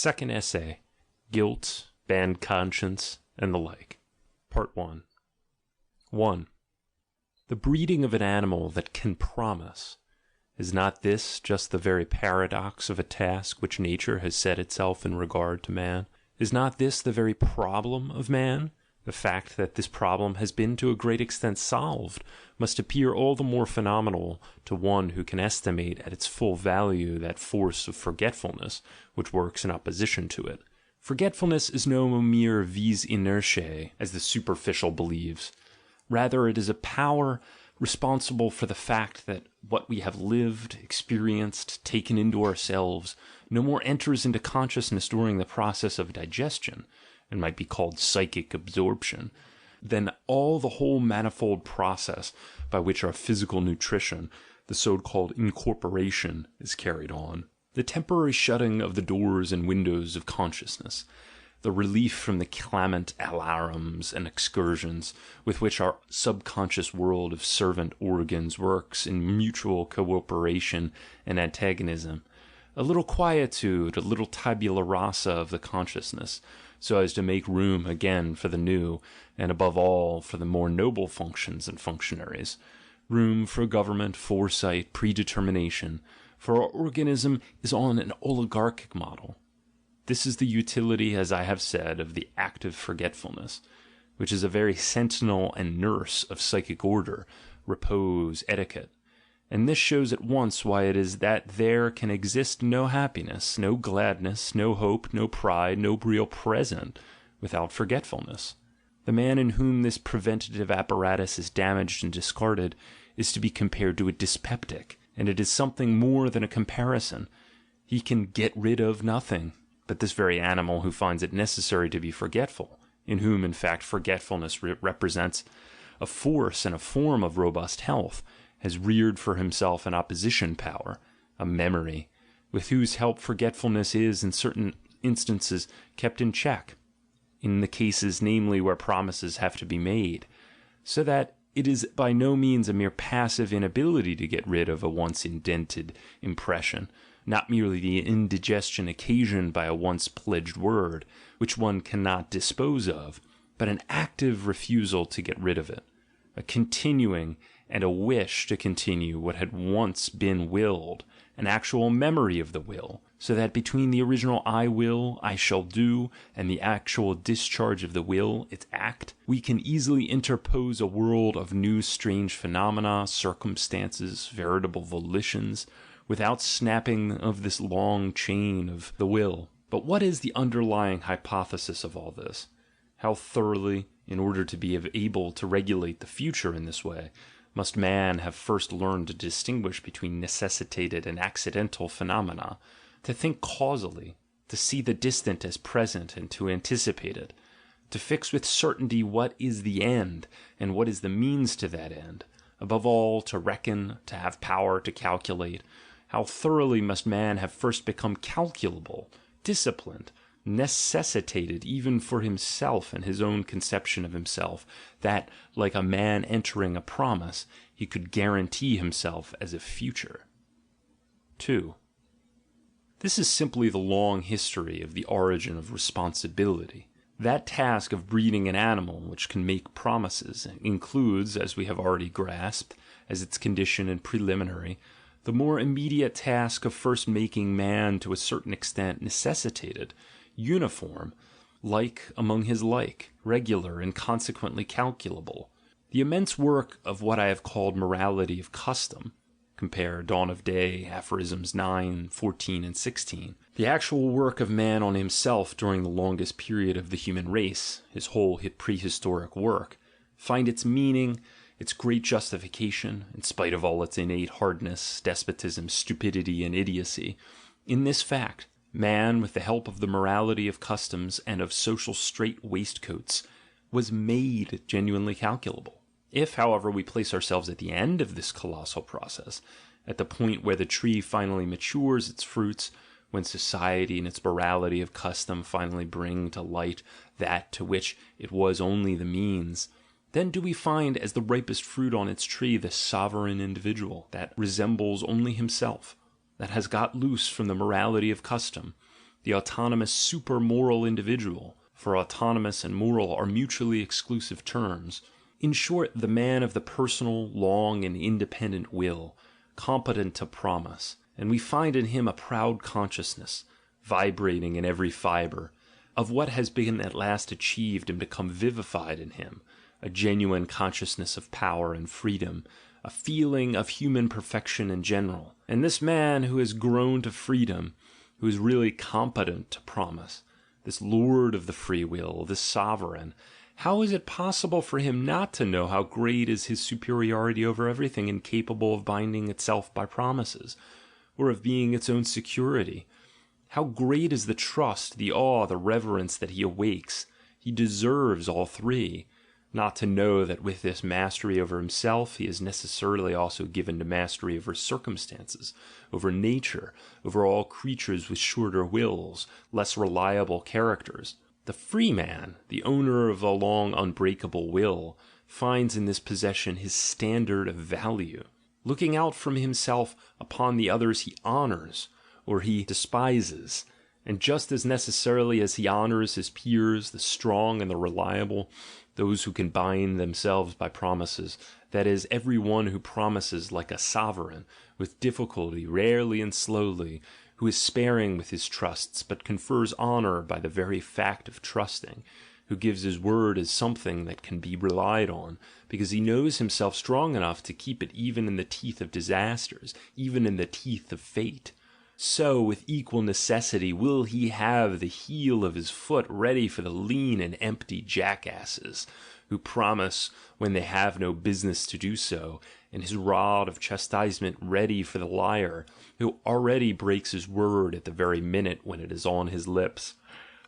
Second essay, Guilt, Bad Conscience, and the like. Part 1. 1. The breeding of an animal that can promise. Is not this just the very paradox of a task which nature has set itself in regard to man? Is not this the very problem of man? The fact that this problem has been to a great extent solved must appear all the more phenomenal to one who can estimate at its full value that force of forgetfulness which works in opposition to it. Forgetfulness is no mere vis inertiae, as the superficial believes. Rather, it is a power responsible for the fact that what we have lived, experienced, taken into ourselves, no more enters into consciousness during the process of digestion, and might be called psychic absorption, than all the whole manifold process by which our physical nutrition, the so-called incorporation, is carried on. The temporary shutting of the doors and windows of consciousness, the relief from the clamant alarums and excursions with which our subconscious world of servant organs works in mutual cooperation and antagonism, a little quietude, a little tabula rasa of the consciousness, so as to make room again for the new, and above all for the more noble functions and functionaries, room for government, foresight, predetermination, for our organism is on an oligarchic model. This is the utility, as I have said, of the active forgetfulness, which is a very sentinel and nurse of psychic order, repose, etiquette. And this shows at once why it is that there can exist no happiness, no gladness, no hope, no pride, no real present, without forgetfulness. The man in whom this preventative apparatus is damaged and discarded is to be compared to a dyspeptic, and it is something more than a comparison. He can get rid of nothing but this very animal who finds it necessary to be forgetful, in whom in fact forgetfulness represents a force and a form of robust health, has reared for himself an opposition power, a memory, with whose help forgetfulness is in certain instances kept in check, in the cases namely where promises have to be made, so that it is by no means a mere passive inability to get rid of a once indented impression, not merely the indigestion occasioned by a once pledged word, which one cannot dispose of, but an active refusal to get rid of it, a continuing and a wish to continue what had once been willed, an actual memory of the will, so that between the original I will, I shall do, and the actual discharge of the will, its act, we can easily interpose a world of new strange phenomena, circumstances, veritable volitions, without snapping of this long chain of the will. But what is the underlying hypothesis of all this? How thoroughly, in order to be able to regulate the future in this way, must man have first learned to distinguish between necessitated and accidental phenomena, to think causally, to see the distant as present and to anticipate it, to fix with certainty what is the end and what is the means to that end, above all to reckon, to have power to calculate. How thoroughly must man have first become calculable, disciplined, necessitated even for himself and his own conception of himself, that, like a man entering a promise, he could guarantee himself as a future. 2. This is simply the long history of the origin of responsibility. That task of breeding an animal which can make promises includes, as we have already grasped, as its condition and preliminary, the more immediate task of first making man to a certain extent necessitated, uniform, like among his like, regular and consequently calculable. The immense work of what I have called morality of custom, compare Dawn of Day, Aphorisms 9, 14, and 16. The actual work of man on himself during the longest period of the human race, his whole prehistoric work, find its meaning, its great justification, in spite of all its innate hardness, despotism, stupidity, and idiocy, in this fact: man, with the help of the morality of customs and of social strait waistcoats, was made genuinely calculable. If, however, we place ourselves at the end of this colossal process, at the point where the tree finally matures its fruits, when society and its morality of custom finally bring to light that to which it was only the means, then do we find as the ripest fruit on its tree the sovereign individual, that resembles only himself, that has got loose from the morality of custom, the autonomous super-moral individual, for autonomous and moral are mutually exclusive terms. In short, the man of the personal, long, and independent will, competent to promise, and we find in him a proud consciousness, vibrating in every fibre, of what has been at last achieved and become vivified in him, a genuine consciousness of power and freedom, a feeling of human perfection in general. And this man who has grown to freedom, who is really competent to promise, this lord of the free will, this sovereign, how is it possible for him not to know how great is his superiority over everything incapable of binding itself by promises, or of being its own security? How great is the trust, the awe, the reverence that he awakes? He deserves all three. Not to know that with this mastery over himself he is necessarily also given to mastery over circumstances, over nature, over all creatures with shorter wills, less reliable characters. The free man, the owner of a long unbreakable will, finds in this possession his standard of value. Looking out from himself upon the others he honours, or he despises, and just as necessarily as he honours his peers, the strong and the reliable, those who can bind themselves by promises, that is, every one who promises like a sovereign, with difficulty, rarely and slowly, who is sparing with his trusts, but confers honour by the very fact of trusting, who gives his word as something that can be relied on, because he knows himself strong enough to keep it even in the teeth of disasters, even in the teeth of fate. So, with equal necessity, will he have the heel of his foot ready for the lean and empty jackasses, who promise when they have no business to do so, and his rod of chastisement ready for the liar, who already breaks his word at the very minute when it is on his lips.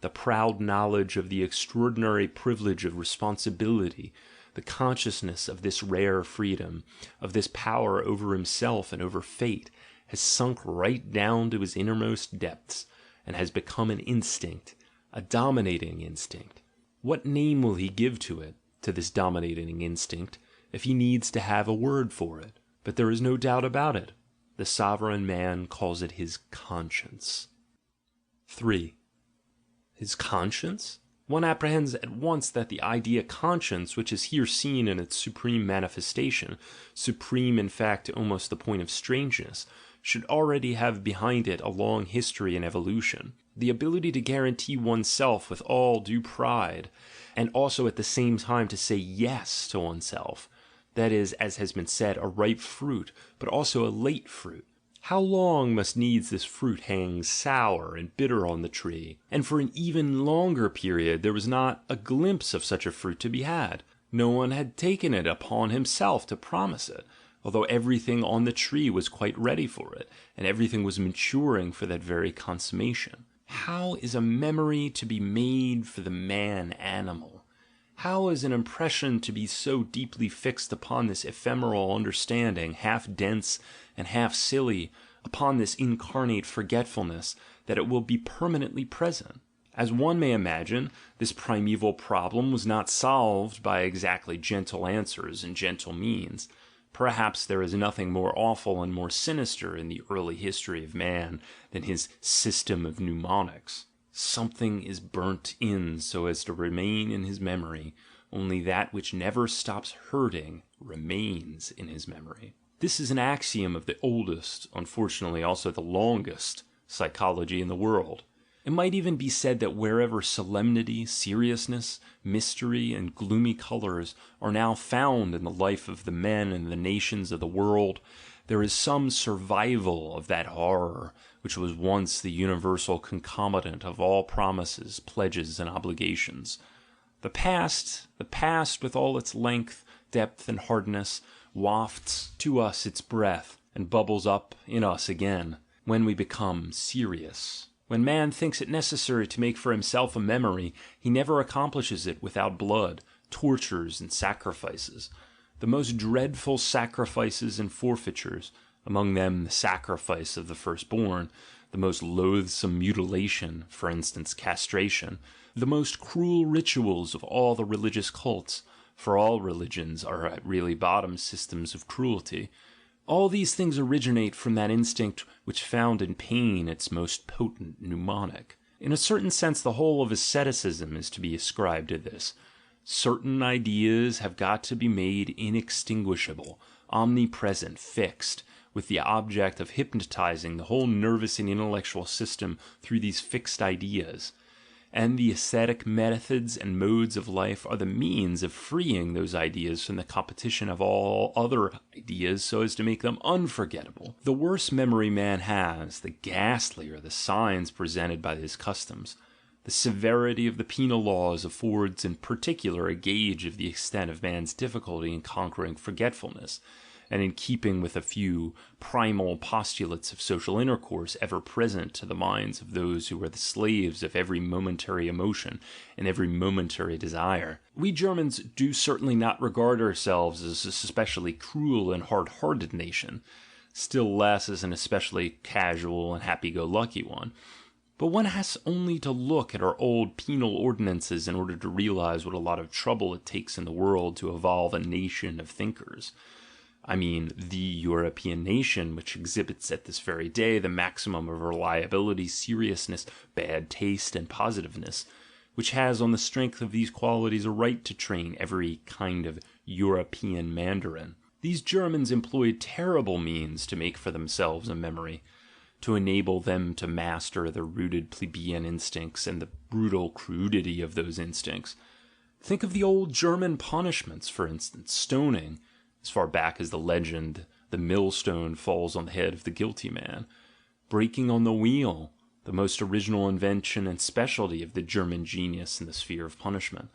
The proud knowledge of the extraordinary privilege of responsibility, the consciousness of this rare freedom, of this power over himself and over fate, has sunk right down to his innermost depths, and has become an instinct, a dominating instinct. What name will he give to it, to this dominating instinct, if he needs to have a word for it? But there is no doubt about it. The sovereign man calls it his conscience. 3. His conscience? One apprehends at once that the idea conscience, which is here seen in its supreme manifestation, supreme in fact to almost the point of strangeness, should already have behind it a long history and evolution. The ability to guarantee oneself with all due pride, and also at the same time to say yes to oneself, that is, as has been said, a ripe fruit, but also a late fruit. How long must needs this fruit hang sour and bitter on the tree? And for an even longer period there was not a glimpse of such a fruit to be had. No one had taken it upon himself to promise it, although everything on the tree was quite ready for it, and everything was maturing for that very consummation. How is a memory to be made for the man-animal? How is an impression to be so deeply fixed upon this ephemeral understanding, half dense and half silly, upon this incarnate forgetfulness, that it will be permanently present? As one may imagine, this primeval problem was not solved by exactly gentle answers and gentle means. Perhaps there is nothing more awful and more sinister in the early history of man than his system of mnemonics. Something is burnt in so as to remain in his memory, only that which never stops hurting remains in his memory. This is an axiom of the oldest, unfortunately also the longest, psychology in the world. It might even be said that wherever solemnity, seriousness, mystery, and gloomy colours are now found in the life of the men and the nations of the world, there is some survival of that horror which was once the universal concomitant of all promises, pledges, and obligations. The past with all its length, depth, and hardness, wafts to us its breath, and bubbles up in us again, when we become serious. When man thinks it necessary to make for himself a memory, he never accomplishes it without blood, tortures, and sacrifices. The most dreadful sacrifices and forfeitures, among them the sacrifice of the firstborn, the most loathsome mutilation, for instance castration, the most cruel rituals of all the religious cults, for all religions are at really bottom systems of cruelty, all these things originate from that instinct which found in pain its most potent mnemonic. In a certain sense, the whole of asceticism is to be ascribed to this. Certain ideas have got to be made inextinguishable, omnipresent, fixed, with the object of hypnotizing the whole nervous and intellectual system through these fixed ideas. And the ascetic methods and modes of life are the means of freeing those ideas from the competition of all other ideas so as to make them unforgettable. The worse memory man has, the ghastlier the signs presented by his customs. The severity of the penal laws affords in particular a gauge of the extent of man's difficulty in conquering forgetfulness, and in keeping with a few primal postulates of social intercourse ever present to the minds of those who are the slaves of every momentary emotion and every momentary desire. We Germans do certainly not regard ourselves as a especially cruel and hard-hearted nation, still less as an especially casual and happy-go-lucky one. But one has only to look at our old penal ordinances in order to realize what a lot of trouble it takes in the world to evolve a nation of thinkers. I mean, the European nation, which exhibits at this very day the maximum of reliability, seriousness, bad taste, and positiveness, which has on the strength of these qualities a right to train every kind of European Mandarin. These Germans employed terrible means to make for themselves a memory, to enable them to master the rooted plebeian instincts and the brutal crudity of those instincts. Think of the old German punishments, for instance, stoning. As far back as the legend, the millstone falls on the head of the guilty man. Breaking on the wheel, the most original invention and specialty of the German genius in the sphere of punishment.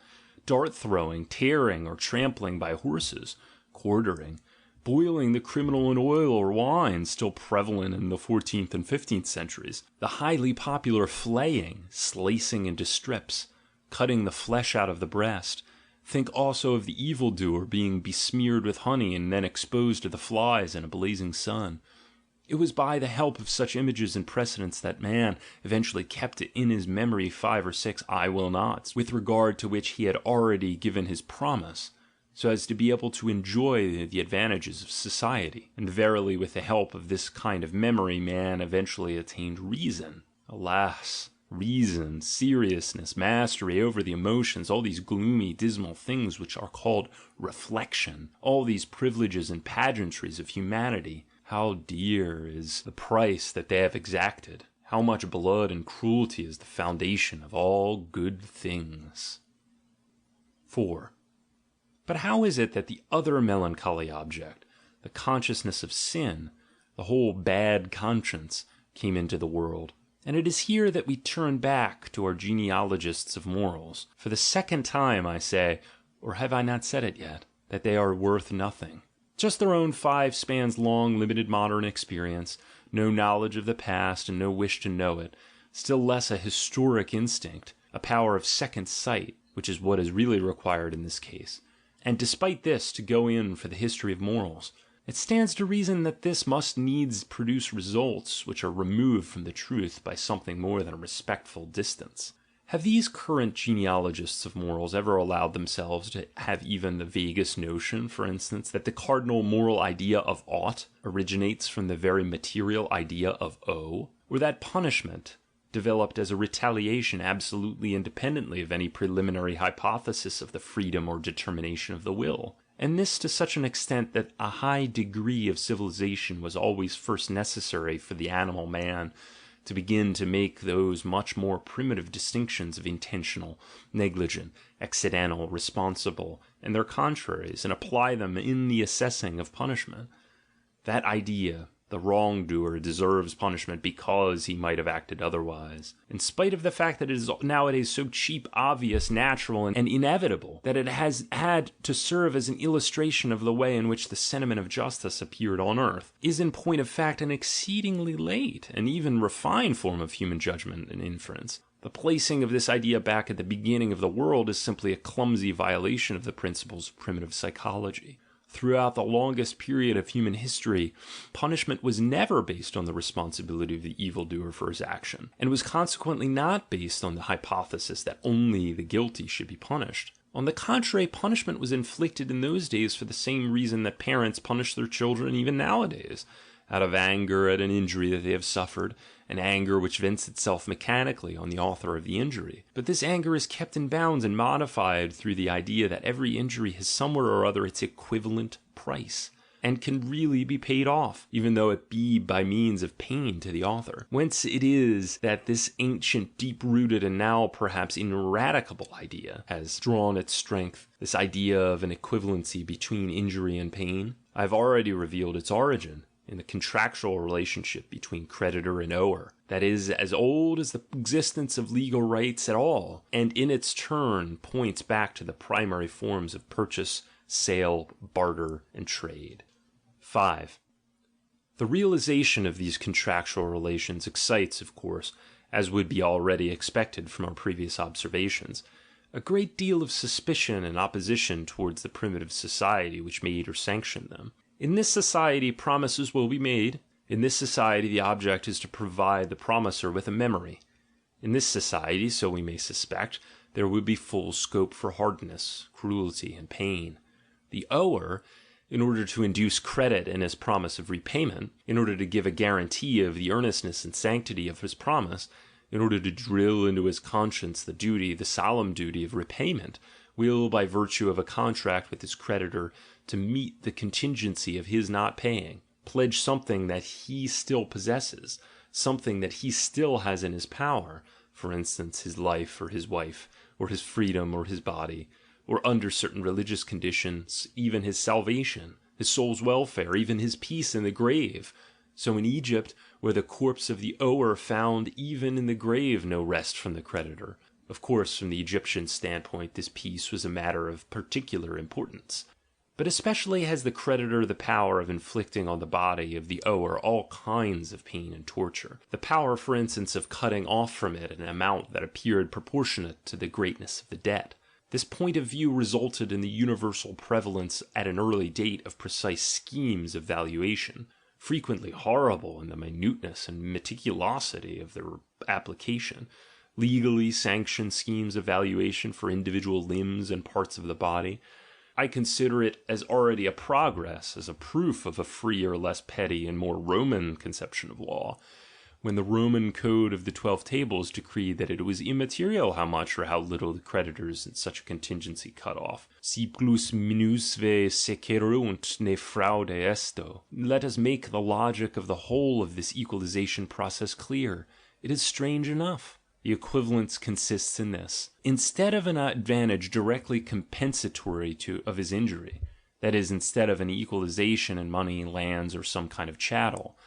Dart throwing, tearing or trampling by horses, quartering, boiling the criminal in oil or wine, still prevalent in the 14th and 15th centuries. The highly popular flaying, slicing into strips, cutting the flesh out of the breast. Think also of the evildoer being besmeared with honey and then exposed to the flies in a blazing sun. It was by the help of such images and precedents that man eventually kept it in his memory 5 or 6 "I will nots," with regard to which he had already given his promise, so as to be able to enjoy the advantages of society. And verily with the help of this kind of memory man eventually attained reason. Alas! Reason, seriousness, mastery over the emotions, all these gloomy, dismal things which are called reflection, all these privileges and pageantries of humanity, how dear is the price that they have exacted, how much blood and cruelty is the foundation of all good things. 4. But how is it that the other melancholy object, the consciousness of sin, the whole bad conscience, came into the world? And it is here that we turn back to our genealogists of morals. For the second time I say, or have I not said it yet, that they are worth nothing. Just their own 5 spans long limited modern experience, no knowledge of the past and no wish to know it, still less a historic instinct, a power of second sight, which is what is really required in this case. And despite this, to go in for the history of morals. It stands to reason that this must needs produce results which are removed from the truth by something more than a respectful distance. Have these current genealogists of morals ever allowed themselves to have even the vaguest notion, for instance, that the cardinal moral idea of ought originates from the very material idea of owe? Or that punishment, developed as a retaliation absolutely independently of any preliminary hypothesis of the freedom or determination of the will? And this to such an extent that a high degree of civilization was always first necessary for the animal man to begin to make those much more primitive distinctions of intentional, negligent, accidental, responsible, and their contraries, and apply them in the assessing of punishment. That idea, the wrongdoer deserves punishment because he might have acted otherwise, in spite of the fact that it is nowadays so cheap, obvious, natural, and inevitable, that it has had to serve as an illustration of the way in which the sentiment of justice appeared on earth, is in point of fact an exceedingly late and even refined form of human judgment and inference. The placing of this idea back at the beginning of the world is simply a clumsy violation of the principles of primitive psychology. Throughout the longest period of human history, punishment was never based on the responsibility of the evildoer for his action, and was consequently not based on the hypothesis that only the guilty should be punished. On the contrary, punishment was inflicted in those days for the same reason that parents punish their children even nowadays, out of anger at an injury that they have suffered, an anger which vents itself mechanically on the author of the injury. But this anger is kept in bounds and modified through the idea that every injury has somewhere or other its equivalent price, and can really be paid off, even though it be by means of pain to the author. Whence it is that this ancient, deep-rooted, and now perhaps ineradicable idea has drawn its strength, this idea of an equivalency between injury and pain. I have already revealed its origin in the contractual relationship between creditor and ower, that is as old as the existence of legal rights at all, and in its turn points back to the primary forms of purchase, sale, barter, and trade. 5. The realization of these contractual relations excites, of course, as would be already expected from our previous observations, a great deal of suspicion and opposition towards the primitive society which made or sanctioned them. In this society, promises will be made. In this society, the object is to provide the promiser with a memory. In this society, so we may suspect, there would be full scope for hardness, cruelty, and pain. The ower, in order to induce credit in his promise of repayment, in order to give a guarantee of the earnestness and sanctity of his promise, in order to drill into his conscience the duty, the solemn duty of repayment, will, by virtue of a contract with his creditor to meet the contingency of his not paying, pledge something that he still possesses, something that he still has in his power, for instance, his life or his wife, or his freedom or his body, or under certain religious conditions, even his salvation, his soul's welfare, even his peace in the grave. So in Egypt, where the corpse of the ower found even in the grave no rest from the creditor. Of course, from the Egyptian standpoint, this peace was a matter of particular importance. But especially has the creditor the power of inflicting on the body of the ower all kinds of pain and torture. The power, for instance, of cutting off from it an amount that appeared proportionate to the greatness of the debt. This point of view resulted in the universal prevalence at an early date of precise schemes of valuation, frequently horrible in the minuteness and meticulosity of their application, legally sanctioned schemes of valuation for individual limbs and parts of the body. I consider it as already a progress, as a proof of a freer, less petty, and more Roman conception of law, when the Roman Code of the 12 Tables decreed that it was immaterial how much or how little the creditors in such a contingency cut off. Si plus minusve secerunt ne fraude esto. Let us make the logic of the whole of this equalization process clear. It is strange enough. The equivalence consists in this. Instead of an advantage directly compensatory of his injury, that is, instead of an equalization in money, lands, or some kind of chattel,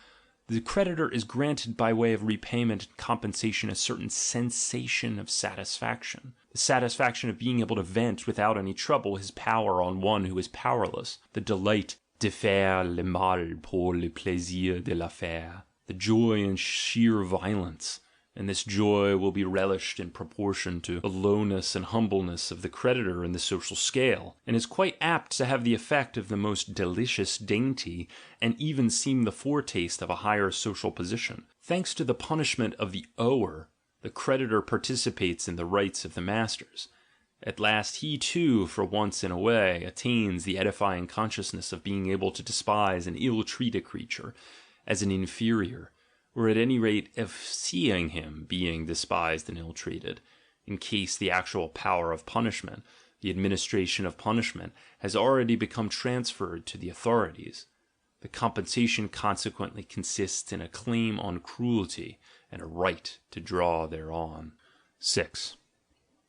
the creditor is granted by way of repayment and compensation a certain sensation of satisfaction. The satisfaction of being able to vent without any trouble his power on one who is powerless. The delight de faire le mal pour le plaisir de la faire. The joy in sheer violence. And this joy will be relished in proportion to the lowness and humbleness of the creditor in the social scale, and is quite apt to have the effect of the most delicious dainty, and even seem the foretaste of a higher social position. Thanks to the punishment of the ower, the creditor participates in the rights of the masters. At last he too, for once in a way, attains the edifying consciousness of being able to despise and ill-treat a creature as an inferior, or at any rate of seeing him being despised and ill-treated, in case the actual power of punishment, the administration of punishment, has already become transferred to the authorities. The compensation consequently consists in a claim on cruelty, and a right to draw thereon. 6.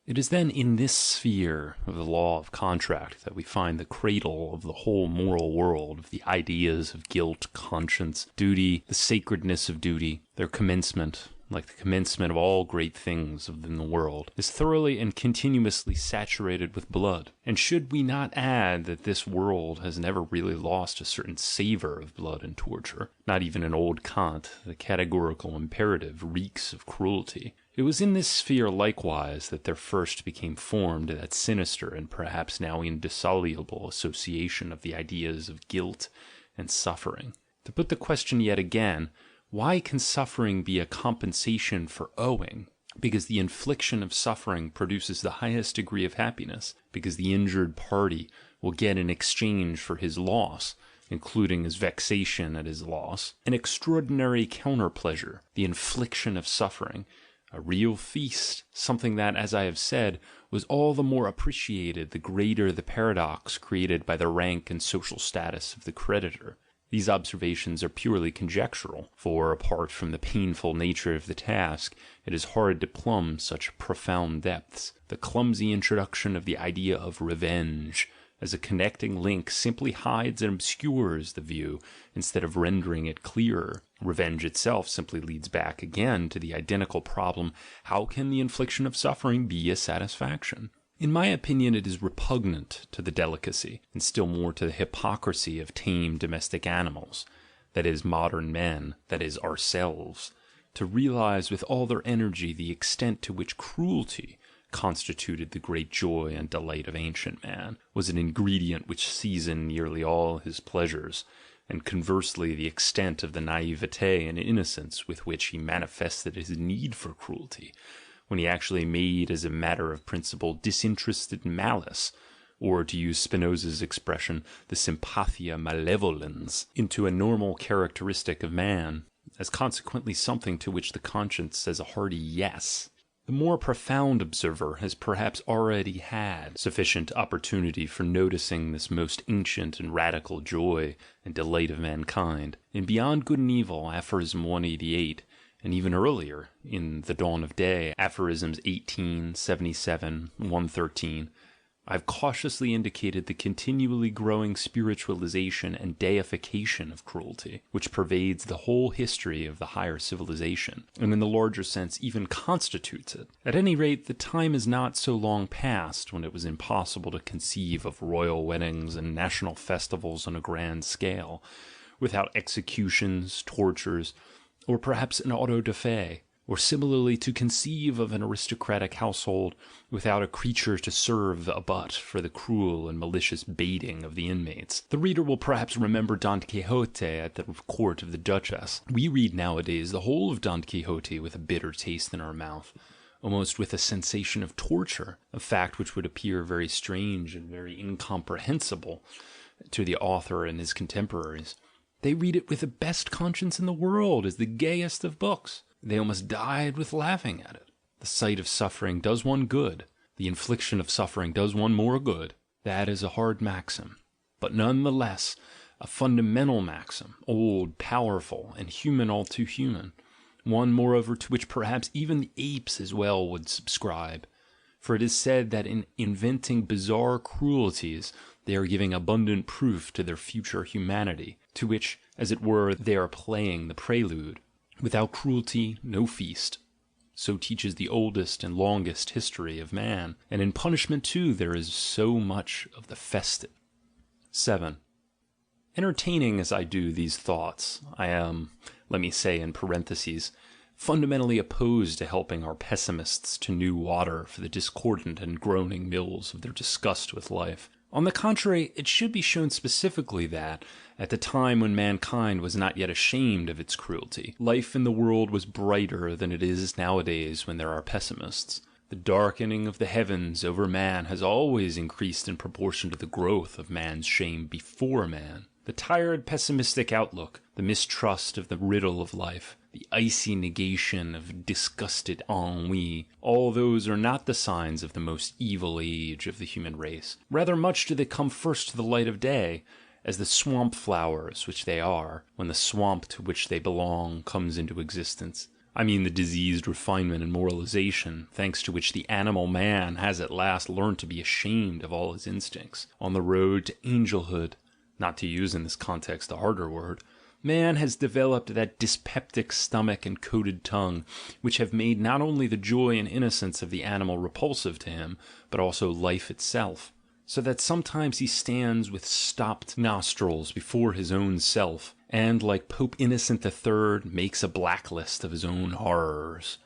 It is then in this sphere of the law of contract that we find the cradle of the whole moral world, of the ideas of guilt, conscience, duty, the sacredness of duty. Their commencement, like the commencement of all great things in the world, is thoroughly and continuously saturated with blood. And should we not add that this world has never really lost a certain savour of blood and torture? Not even in old Kant, the categorical imperative, reeks of cruelty. It was in this sphere likewise that there first became formed that sinister and perhaps now indissoluble association of the ideas of guilt and suffering. To put the question yet again, why can suffering be a compensation for owing? Because the infliction of suffering produces the highest degree of happiness, because the injured party will get in exchange for his loss including his vexation at his loss, an extraordinary counter-pleasure, the infliction of suffering, a real feast, something that, as I have said, was all the more appreciated the greater the paradox created by the rank and social status of the creditor. These observations are purely conjectural, for, apart from the painful nature of the task, it is hard to plumb such profound depths. The clumsy introduction of the idea of revenge as a connecting link simply hides and obscures the view, instead of rendering it clearer. Revenge itself simply leads back again to the identical problem: how can the infliction of suffering be a satisfaction? In my opinion, it is repugnant to the delicacy, and still more to the hypocrisy of tame domestic animals, that is, modern men, that is, ourselves, to realize with all their energy the extent to which cruelty constituted the great joy and delight of ancient man, was an ingredient which seasoned nearly all his pleasures, and conversely the extent of the naivete and innocence with which he manifested his need for cruelty, when he actually made as a matter of principle disinterested malice, or, to use Spinoza's expression, the sympathia malevolens, into a normal characteristic of man, as consequently something to which the conscience says a hearty yes. The more profound observer has perhaps already had sufficient opportunity for noticing this most ancient and radical joy and delight of mankind. In Beyond Good and Evil, aphorism 188, and even earlier, in The Dawn of Day, aphorisms 18, 77, 113, I've cautiously indicated the continually growing spiritualization and deification of cruelty, which pervades the whole history of the higher civilization, and in the larger sense even constitutes it. At any rate, the time is not so long past when it was impossible to conceive of royal weddings and national festivals on a grand scale, without executions, tortures, or perhaps an auto-da-fe, or similarly to conceive of an aristocratic household without a creature to serve a butt for the cruel and malicious baiting of the inmates. The reader will perhaps remember Don Quixote at the court of the Duchess. We read nowadays the whole of Don Quixote with a bitter taste in our mouth, almost with a sensation of torture, a fact which would appear very strange and very incomprehensible to the author and his contemporaries. They read it with the best conscience in the world, as the gayest of books. They almost died with laughing at it. The sight of suffering does one good. The infliction of suffering does one more good. That is a hard maxim, but none the less a fundamental maxim, old, powerful, and human all too human. One, moreover, to which perhaps even the apes as well would subscribe. For it is said that in inventing bizarre cruelties they are giving abundant proof to their future humanity, to which, as it were, they are playing the prelude. Without cruelty, no feast. So teaches the oldest and longest history of man, and in punishment too there is so much of the festive. 7. Entertaining as I do these thoughts, I am, let me say in parentheses, fundamentally opposed to helping our pessimists to new water for the discordant and groaning mills of their disgust with life. On the contrary, it should be shown specifically that, at the time when mankind was not yet ashamed of its cruelty, life in the world was brighter than it is nowadays when there are pessimists. The darkening of the heavens over man has always increased in proportion to the growth of man's shame before man. The tired pessimistic outlook, the mistrust of the riddle of life, the icy negation of disgusted ennui, all those are not the signs of the most evil age of the human race. Rather much do they come first to the light of day, as the swamp flowers which they are, when the swamp to which they belong comes into existence. I mean the diseased refinement and moralization, thanks to which the animal man has at last learned to be ashamed of all his instincts. On the road to angelhood, not to use in this context a harder word, man has developed that dyspeptic stomach and coated tongue, which have made not only the joy and innocence of the animal repulsive to him, but also life itself, so that sometimes he stands with stopped nostrils before his own self, and, like Pope Innocent III, makes a blacklist of his own horrors.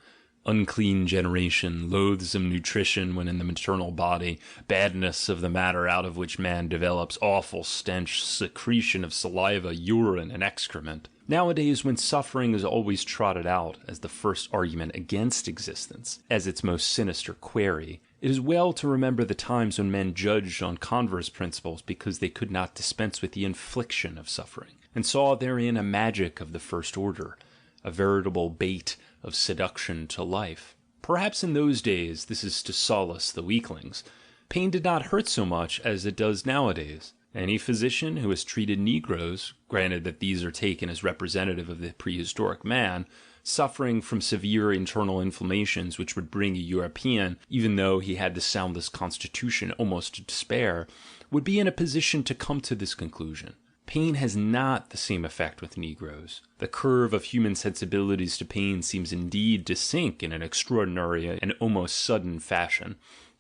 Unclean generation, loathsome nutrition when in the maternal body, badness of the matter out of which man develops, awful stench, secretion of saliva, urine, and excrement. Nowadays, when suffering is always trotted out as the first argument against existence, as its most sinister query, It is well to remember the times when men judged on converse principles because they could not dispense with the infliction of suffering, and saw therein a magic of the first order, a veritable bait of seduction to life. Perhaps in those days this is to solace the weaklings. Pain did not hurt so much as it does nowadays. Any physician who has treated Negroes, granted that these are taken as representative of the prehistoric man, suffering from severe internal inflammations which would bring a European, even though he had the soundest constitution, almost to despair, would be in a position to come to this conclusion. Pain has not the same effect with Negroes. The curve of human sensibilities to pain seems indeed to sink in an extraordinary and almost sudden fashion,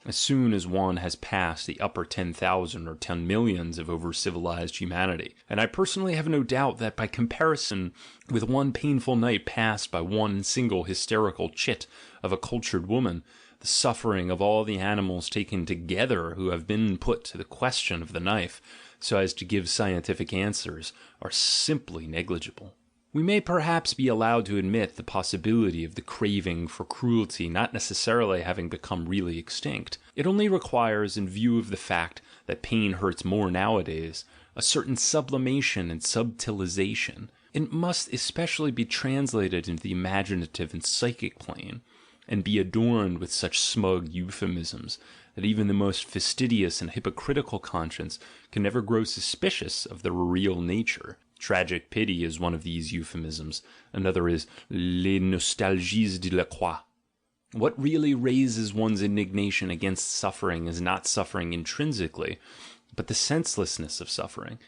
as soon as one has passed the upper 10,000 or 10 millions of over-civilized humanity. And I personally have no doubt that by comparison with one painful night passed by one single hysterical chit of a cultured woman, the suffering of all the animals taken together who have been put to the question of the knife, so as to give scientific answers, are simply negligible. We may perhaps be allowed to admit the possibility of the craving for cruelty not necessarily having become really extinct. It only requires, in view of the fact that pain hurts more nowadays, a certain sublimation and subtilization. It must especially be translated into the imaginative and psychic plane, and be adorned with such smug euphemisms that even the most fastidious and hypocritical conscience can never grow suspicious of their real nature. Tragic pity is one of these euphemisms, another is les nostalgies de la croix. What really raises one's indignation against suffering is not suffering intrinsically, but the senselessness of suffering.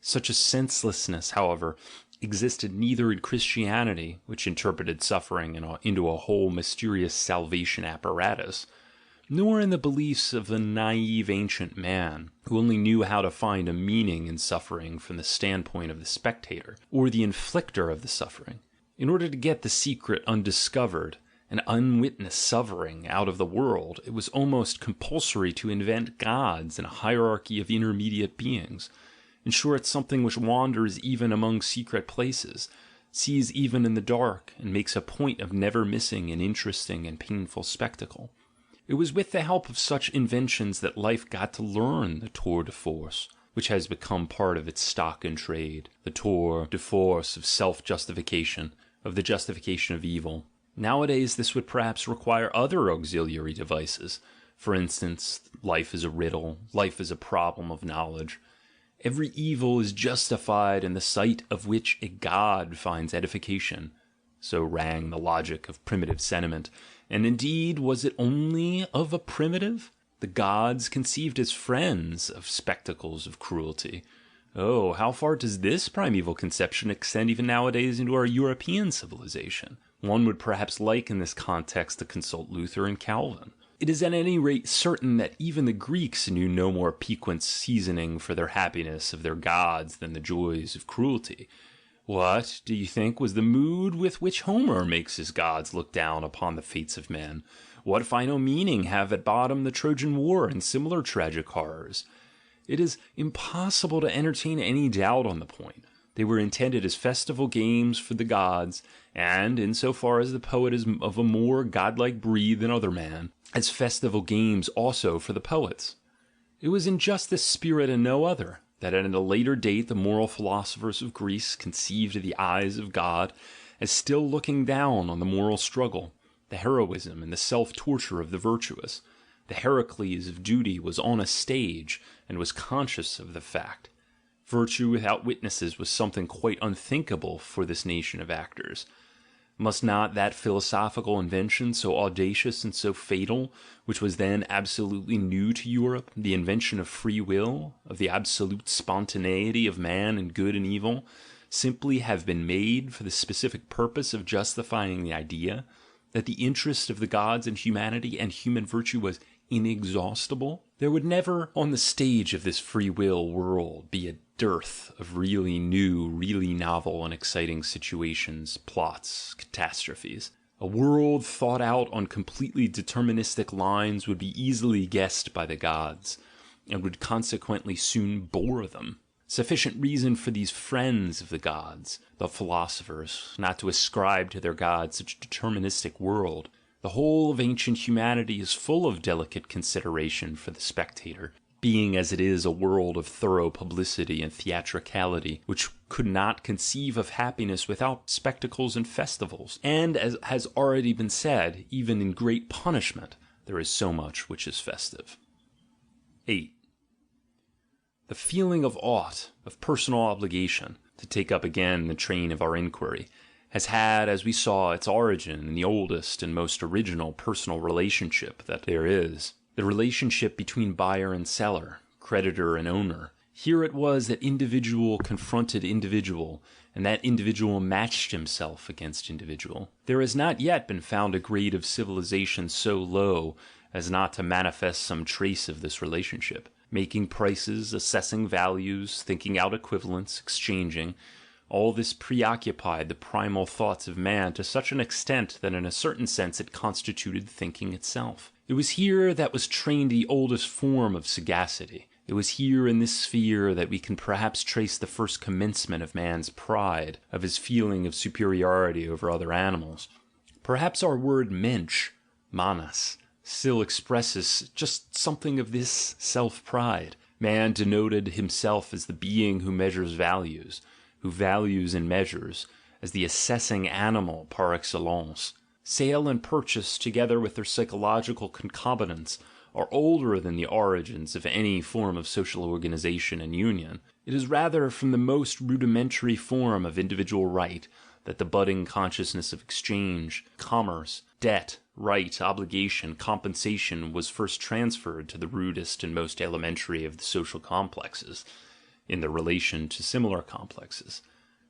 Such a senselessness, however, existed neither in Christianity, which interpreted suffering into a whole mysterious salvation apparatus, nor in the beliefs of the naive ancient man, who only knew how to find a meaning in suffering from the standpoint of the spectator, or the inflictor of the suffering. In order to get the secret undiscovered and unwitnessed suffering out of the world, it was almost compulsory to invent gods and a hierarchy of intermediate beings. In short, something which wanders even among secret places, sees even in the dark, and makes a point of never missing an interesting and painful spectacle. It was with the help of such inventions that life got to learn the tour de force, which has become part of its stock in trade, the tour de force of self-justification, of the justification of evil. Nowadays this would perhaps require other auxiliary devices. For instance, life is a riddle, life is a problem of knowledge. Every evil is justified in the sight of which a god finds edification. So rang the logic of primitive sentiment. And indeed, was it only of a primitive? The gods conceived as friends of spectacles of cruelty. Oh, how far does this primeval conception extend even nowadays into our European civilization? One would perhaps like in this context to consult Luther and Calvin. It is at any rate certain that even the Greeks knew no more piquant seasoning for their happiness of their gods than the joys of cruelty. What, do you think, was the mood with which Homer makes his gods look down upon the fates of men? What final meaning have at bottom the Trojan War and similar tragic horrors? It is impossible to entertain any doubt on the point. They were intended as festival games for the gods, and, in so far as the poet is of a more godlike breed than other man, as festival games also for the poets. It was in just this spirit and no other that at a later date the moral philosophers of Greece conceived the eyes of God as still looking down on the moral struggle, the heroism and the self-torture of the virtuous. The Heracles of duty was on a stage, and was conscious of the fact. Virtue without witnesses was something quite unthinkable for this nation of actors. Must not that philosophical invention, so audacious and so fatal, which was then absolutely new to Europe, the invention of free will, of the absolute spontaneity of man in good and evil, simply have been made for the specific purpose of justifying the idea that the interest of the gods in humanity and human virtue was inexhaustible? There would never, on the stage of this free will world, be a dearth of really new, really novel and exciting situations, plots, catastrophes. A world thought out on completely deterministic lines would be easily guessed by the gods, and would consequently soon bore them. Sufficient reason for these friends of the gods, the philosophers, not to ascribe to their gods such a deterministic world. The whole of ancient humanity is full of delicate consideration for the spectator, being as it is a world of thorough publicity and theatricality, which could not conceive of happiness without spectacles and festivals. And, as has already been said, even in great punishment there is so much which is festive. 8. The feeling of ought, of personal obligation, to take up again the train of our inquiry, has had, as we saw, its origin in the oldest and most original personal relationship that there is, the relationship between buyer and seller, creditor and owner. Here it was that individual confronted individual, and that individual matched himself against individual. There has not yet been found a grade of civilization so low as not to manifest some trace of this relationship. Making prices, assessing values, thinking out equivalents, exchanging, all this preoccupied the primal thoughts of man to such an extent that in a certain sense it constituted thinking itself. It was here that was trained the oldest form of sagacity. It was here in this sphere that we can perhaps trace the first commencement of man's pride, of his feeling of superiority over other animals. Perhaps our word mensch, manas, still expresses just something of this self-pride. Man denoted himself as the being who measures values, who values and measures, as the assessing animal par excellence. Sale and purchase, together with their psychological concomitants, are older than the origins of any form of social organization and union. It is rather from the most rudimentary form of individual right that the budding consciousness of exchange, commerce, debt, right, obligation, compensation was first transferred to the rudest and most elementary of the social complexes, in their relation to similar complexes.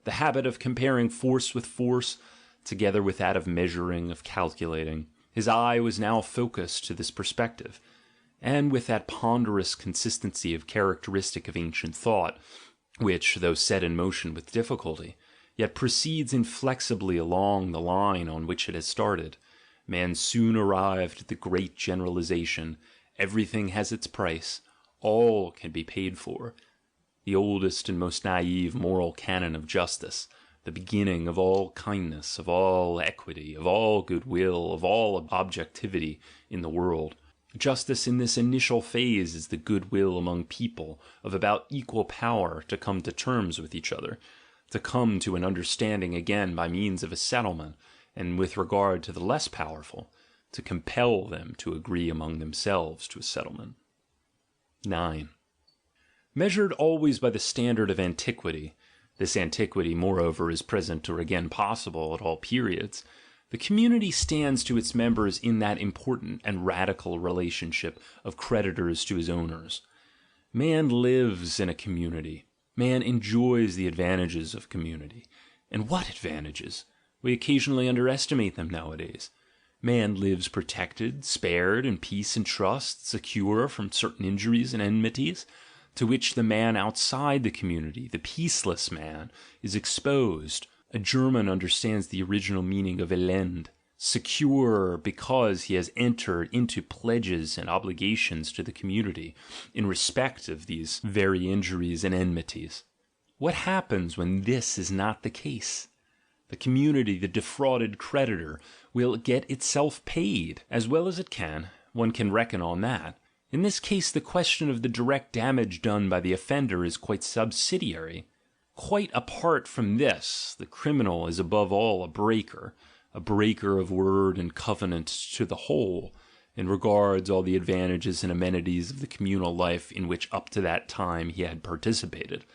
The habit of comparing force with force, together with that of measuring, of calculating. His eye was now focused to this perspective, and with that ponderous consistency of characteristic of ancient thought, which, though set in motion with difficulty, yet proceeds inflexibly along the line on which it has started, man soon arrived at the great generalization: everything has its price, all can be paid for, the oldest and most naive moral canon of justice, the beginning of all kindness, of all equity, of all goodwill, of all objectivity in the world. Justice in this initial phase is the goodwill among people of about equal power to come to terms with each other, to come to an understanding again by means of a settlement, and with regard to the less powerful, to compel them to agree among themselves to a settlement. 9. Measured always by the standard of antiquity, this antiquity, moreover, is present or again possible at all periods, the community stands to its members in that important and radical relationship of creditors to his owners. Man lives in a community. Man enjoys the advantages of community. And what advantages? We occasionally underestimate them nowadays. Man lives protected, spared in peace and trust, secure from certain injuries and enmities, to which the man outside the community, the peaceless man, is exposed. A German understands the original meaning of elend, secure because he has entered into pledges and obligations to the community in respect of these very injuries and enmities. What happens when this is not the case? The community, the defrauded creditor, will get itself paid, as well as it can, one can reckon on that. In this case the question of the direct damage done by the offender is quite subsidiary. Quite apart from this, the criminal is above all a breaker of word and covenant to the whole, and regards all the advantages and amenities of the communal life in which up to that time he had participated.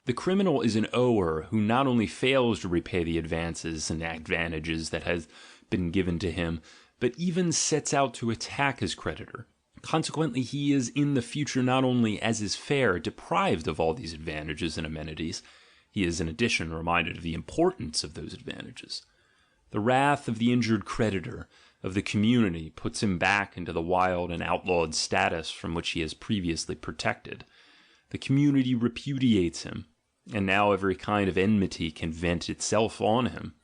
The criminal is an ower who not only fails to repay the advances and advantages that have been given to him, but even sets out to attack his creditor. Consequently, he is in the future not only, as is fair, deprived of all these advantages and amenities, he is in addition reminded of the importance of those advantages. The wrath of the injured creditor, of the community, puts him back into the wild and outlawed status from which he has previously protected. The community repudiates him, and now every kind of enmity can vent itself on him.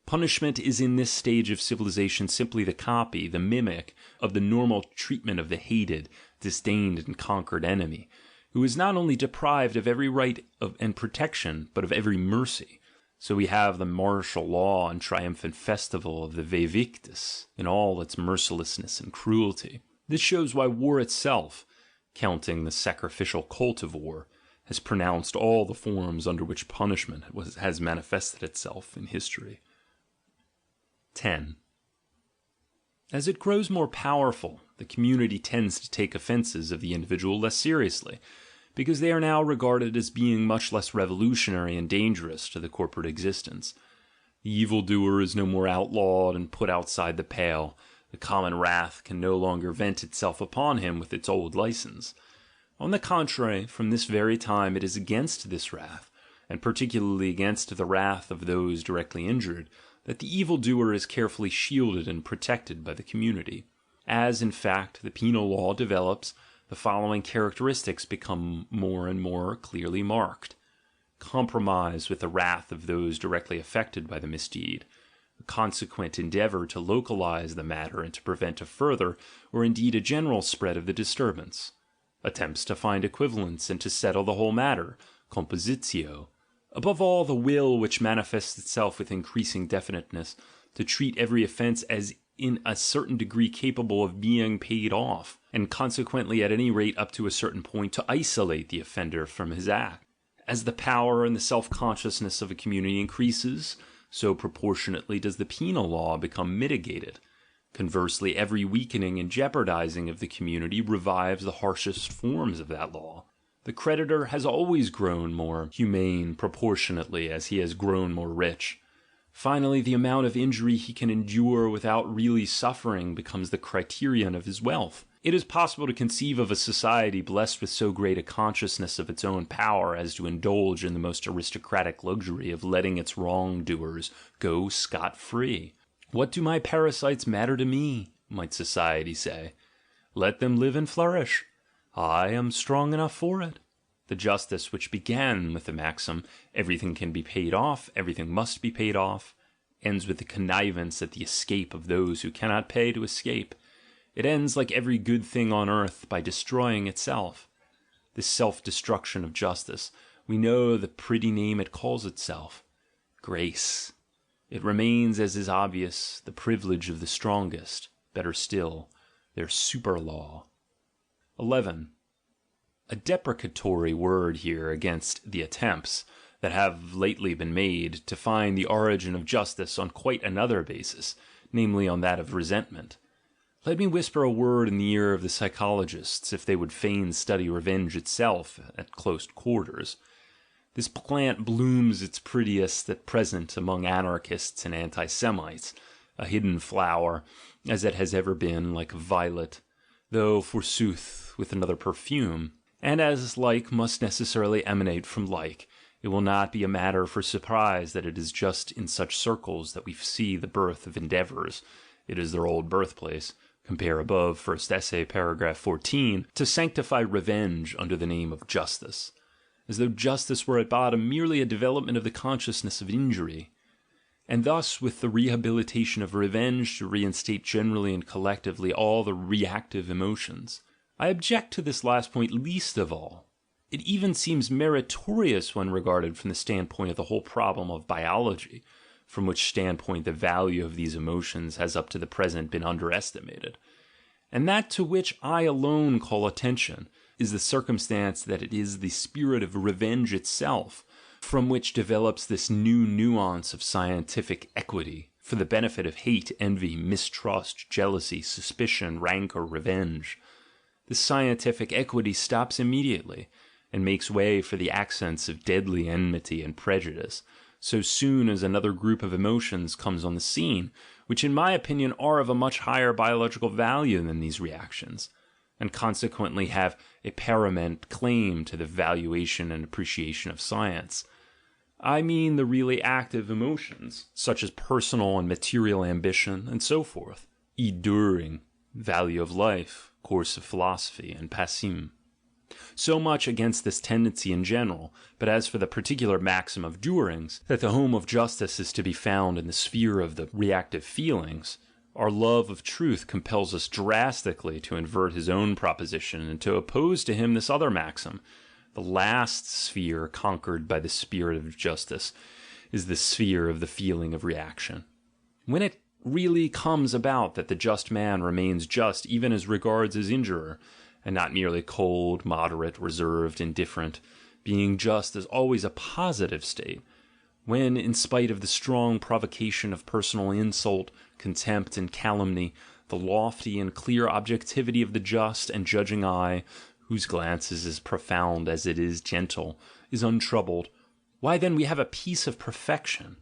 Punishment is in this stage of civilization simply the copy, the mimic, of the normal treatment of the hated, disdained, and conquered enemy, who is not only deprived of every right and protection, but of every mercy. So we have the martial law and triumphant festival of the Vevictus in all its mercilessness and cruelty. This shows why war itself, counting the sacrificial cult of war, has pronounced all the forms under which punishment has manifested itself in history. 10. As it grows more powerful, the community tends to take offenses of the individual less seriously, because they are now regarded as being much less revolutionary and dangerous to the corporate existence. The evildoer is no more outlawed and put outside the pale. The common wrath can no longer vent itself upon him with its old license. On the contrary, from this very time it is against this wrath, and particularly against the wrath of those directly injured, that the evildoer is carefully shielded and protected by the community. As, in fact, the penal law develops, the following characteristics become more and more clearly marked. Compromise with the wrath of those directly affected by the misdeed, a consequent endeavor to localize the matter and to prevent a further, or indeed a general spread of the disturbance. Attempts to find equivalents and to settle the whole matter, compositio. Above all, the will which manifests itself with increasing definiteness, to treat every offence as in a certain degree capable of being paid off, and consequently at any rate up to a certain point to isolate the offender from his act. As the power and the self-consciousness of a community increases, so proportionately does the penal law become mitigated. Conversely, every weakening and jeopardizing of the community revives the harshest forms of that law. The creditor has always grown more humane proportionately as he has grown more rich. Finally, the amount of injury he can endure without really suffering becomes the criterion of his wealth. It is possible to conceive of a society blessed with so great a consciousness of its own power as to indulge in the most aristocratic luxury of letting its wrongdoers go scot-free. What do my parasites matter to me, might society say? Let them live and flourish. I am strong enough for it. The justice which began with the maxim, everything can be paid off, everything must be paid off, ends with the connivance at the escape of those who cannot pay to escape. It ends, like every good thing on earth, by destroying itself. This self-destruction of justice, we know the pretty name it calls itself: grace. It remains, as is obvious, the privilege of the strongest, better still, their super-law. 11. A deprecatory word here against the attempts that have lately been made to find the origin of justice on quite another basis, namely on that of resentment. Let me whisper a word in the ear of the psychologists if they would fain study revenge itself at close quarters. This plant blooms its prettiest at present among anarchists and anti-Semites, a hidden flower, as it has ever been, like a violet, though, forsooth, with another perfume. And as like must necessarily emanate from like, it will not be a matter for surprise that it is just in such circles that we see the birth of endeavours. It is their old birthplace. Compare above, first essay, paragraph 14, to sanctify revenge under the name of justice, as though justice were at bottom merely a development of the consciousness of injury, and thus with the rehabilitation of revenge to reinstate generally and collectively all the reactive emotions. I object to this last point least of all. It even seems meritorious when regarded from the standpoint of the whole problem of biology, from which standpoint the value of these emotions has up to the present been underestimated. And that to which I alone call attention is the circumstance that it is the spirit of revenge itself from which develops this new nuance of scientific equity, for the benefit of hate, envy, mistrust, jealousy, suspicion, rancor, revenge. This scientific equity stops immediately, and makes way for the accents of deadly enmity and prejudice, so soon as another group of emotions comes on the scene, which in my opinion are of a much higher biological value than these reactions, and consequently have a paramount claim to the valuation and appreciation of science. I mean the really active emotions, such as personal and material ambition, and so forth. Enduring, value of life, course of philosophy, and passim. So much against this tendency in general, but as for the particular maxim of Düring's, that the home of justice is to be found in the sphere of the reactive feelings, our love of truth compels us drastically to invert his own proposition and to oppose to him this other maxim. The last sphere conquered by the spirit of justice is the sphere of the feeling of reaction. When it really comes about that the just man remains just even as regards his injurer, and not merely cold, moderate, reserved, indifferent, being just is always a positive state, when, in spite of the strong provocation of personal insult, contempt, and calumny, the lofty and clear objectivity of the just and judging eye, whose glance is as profound as it is gentle, is untroubled, why then we have a peace of perfection,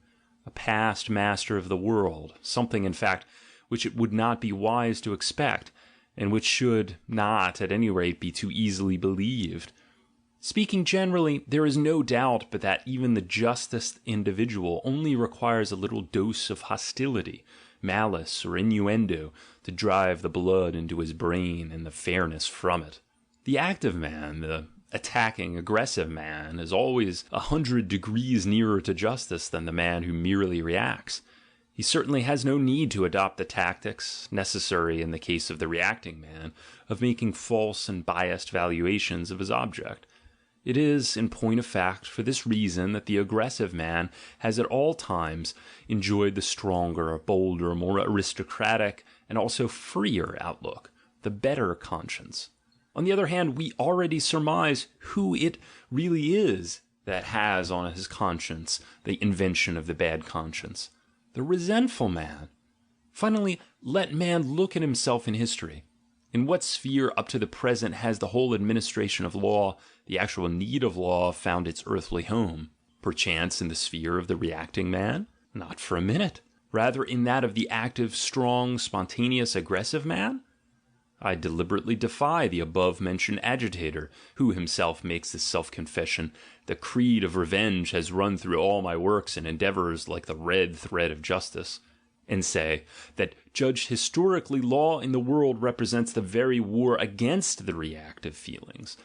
a past master of the world, something, in fact, which it would not be wise to expect, and which should not, at any rate, be too easily believed. Speaking generally, there is no doubt but that even the justest individual only requires a little dose of hostility, malice, or innuendo to drive the blood into his brain and the fairness from it. The active man, the attacking, aggressive man, is always 100 degrees nearer to justice than the man who merely reacts. He certainly has no need to adopt the tactics, necessary in the case of the reacting man, of making false and biased valuations of his object. It is, in point of fact, for this reason that the aggressive man has at all times enjoyed the stronger, bolder, more aristocratic, and also freer outlook, the better conscience. On the other hand, we already surmise who it really is that has on his conscience the invention of the bad conscience. The resentful man. Finally, let man look at himself in history. In what sphere up to the present has the whole administration of law, the actual need of law, found its earthly home? Perchance in the sphere of the reacting man? Not for a minute. Rather in that of the active, strong, spontaneous, aggressive man? I deliberately defy the above-mentioned agitator, who himself makes this self-confession: the creed of revenge has run through all my works and endeavours like the red thread of justice, and say, that judged historically, law in the world represents the very war against the reactive feelings,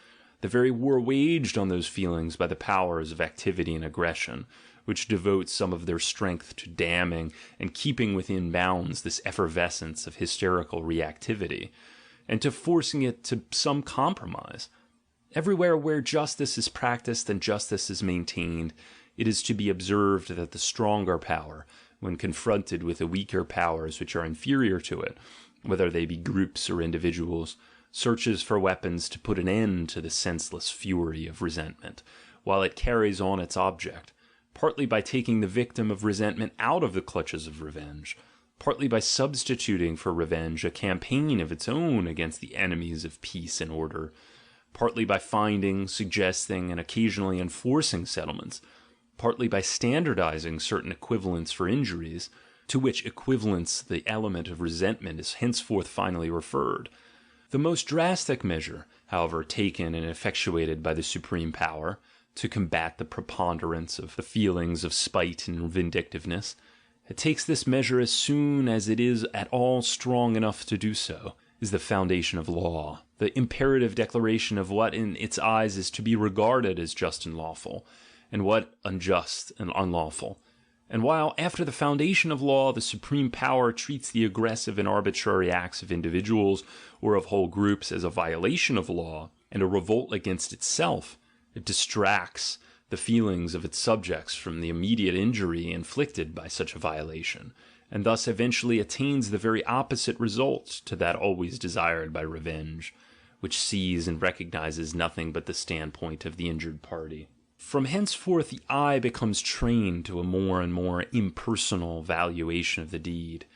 the very war waged on those feelings by the powers of activity and aggression, which devote some of their strength to damming and keeping within bounds this effervescence of hysterical reactivity, and to forcing it to some compromise. Everywhere where justice is practiced and justice is maintained, it is to be observed that the stronger power, when confronted with the weaker powers which are inferior to it, whether they be groups or individuals, searches for weapons to put an end to the senseless fury of resentment, while it carries on its object, partly by taking the victim of resentment out of the clutches of revenge, partly by substituting for revenge a campaign of its own against the enemies of peace and order, partly by finding, suggesting, and occasionally enforcing settlements, partly by standardizing certain equivalents for injuries, to which equivalents the element of resentment is henceforth finally referred. The most drastic measure, however, taken and effectuated by the supreme power, to combat the preponderance of the feelings of spite and vindictiveness, it takes this measure as soon as it is at all strong enough to do so, is the foundation of law, the imperative declaration of what in its eyes is to be regarded as just and lawful, and what unjust and unlawful. And while after the foundation of law the supreme power treats the aggressive and arbitrary acts of individuals or of whole groups as a violation of law, and a revolt against itself, it distracts the feelings of its subjects from the immediate injury inflicted by such a violation, and thus eventually attains the very opposite result to that always desired by revenge, which sees and recognizes nothing but the standpoint of the injured party. From henceforth the eye becomes trained to a more and more impersonal valuation of the deed,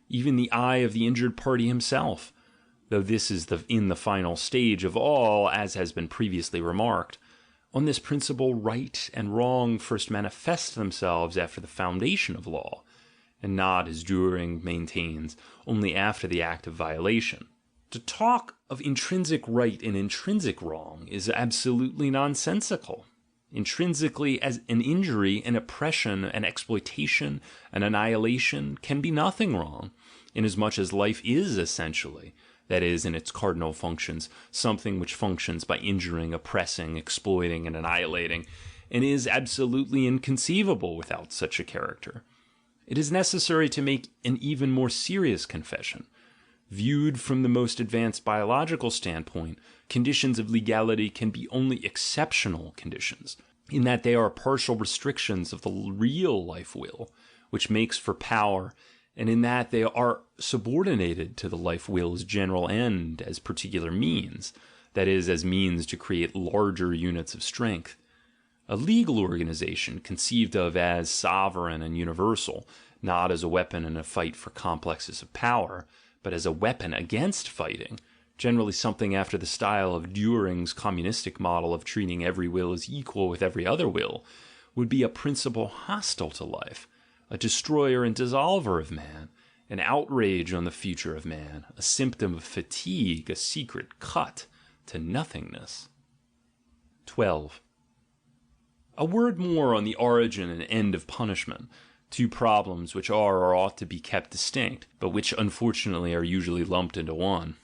even the eye of the injured party himself, though this is in the final stage of all, as has been previously remarked. On this principle, right and wrong first manifest themselves after the foundation of law, and not, as Dühring maintains, only after the act of violation. To talk of intrinsic right and intrinsic wrong is absolutely nonsensical. Intrinsically, as an injury, an oppression, an exploitation, an annihilation can be nothing wrong, inasmuch as life is essentially, that is, in its cardinal functions, something which functions by injuring, oppressing, exploiting, and annihilating, and is absolutely inconceivable without such a character. It is necessary to make an even more serious confession. Viewed from the most advanced biological standpoint, conditions of legality can be only exceptional conditions. in that they are partial restrictions of the real life will, which makes for power, and in that they are subordinated to the life will's general end as particular means, that is, as means to create larger units of strength. A legal organization conceived of as sovereign and universal, not as a weapon in a fight for complexes of power, but as a weapon against fighting, generally something after the style of Dühring's communistic model of treating every will as equal with every other will, would be a principle hostile to life, a destroyer and dissolver of man, an outrage on the future of man, a symptom of fatigue, a secret cut to nothingness. 12. A word more on the origin and end of punishment, two problems which are or ought to be kept distinct, but which unfortunately are usually lumped into one.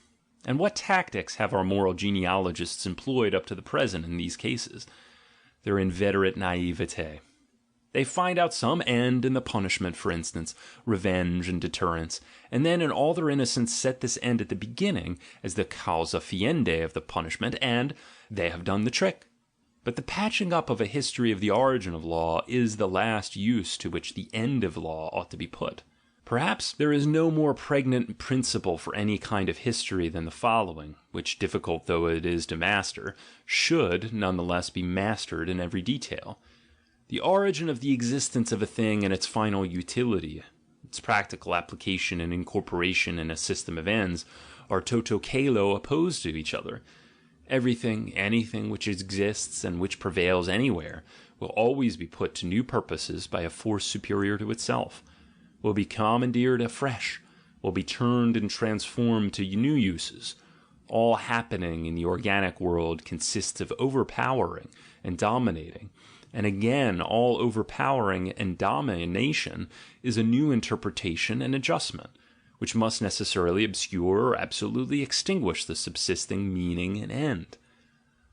And what tactics have our moral genealogists employed up to the present in these cases? Their inveterate naivete. They find out some end in the punishment, for instance, revenge and deterrence, and then in all their innocence set this end at the beginning as the causa fiendi of the punishment, and they have done the trick. But the patching up of a history of the origin of law is the last use to which the end of law ought to be put. Perhaps there is no more pregnant principle for any kind of history than the following, which, difficult though it is to master, should nonetheless be mastered in every detail. The origin of the existence of a thing and its final utility, its practical application and incorporation in a system of ends, are toto caelo opposed to each other. Everything, anything which exists and which prevails anywhere, will always be put to new purposes by a force superior to itself, will be commandeered afresh, will be turned and transformed to new uses. All happening in the organic world consists of overpowering and dominating, and again all overpowering and domination is a new interpretation and adjustment, which must necessarily obscure or absolutely extinguish the subsisting meaning and end.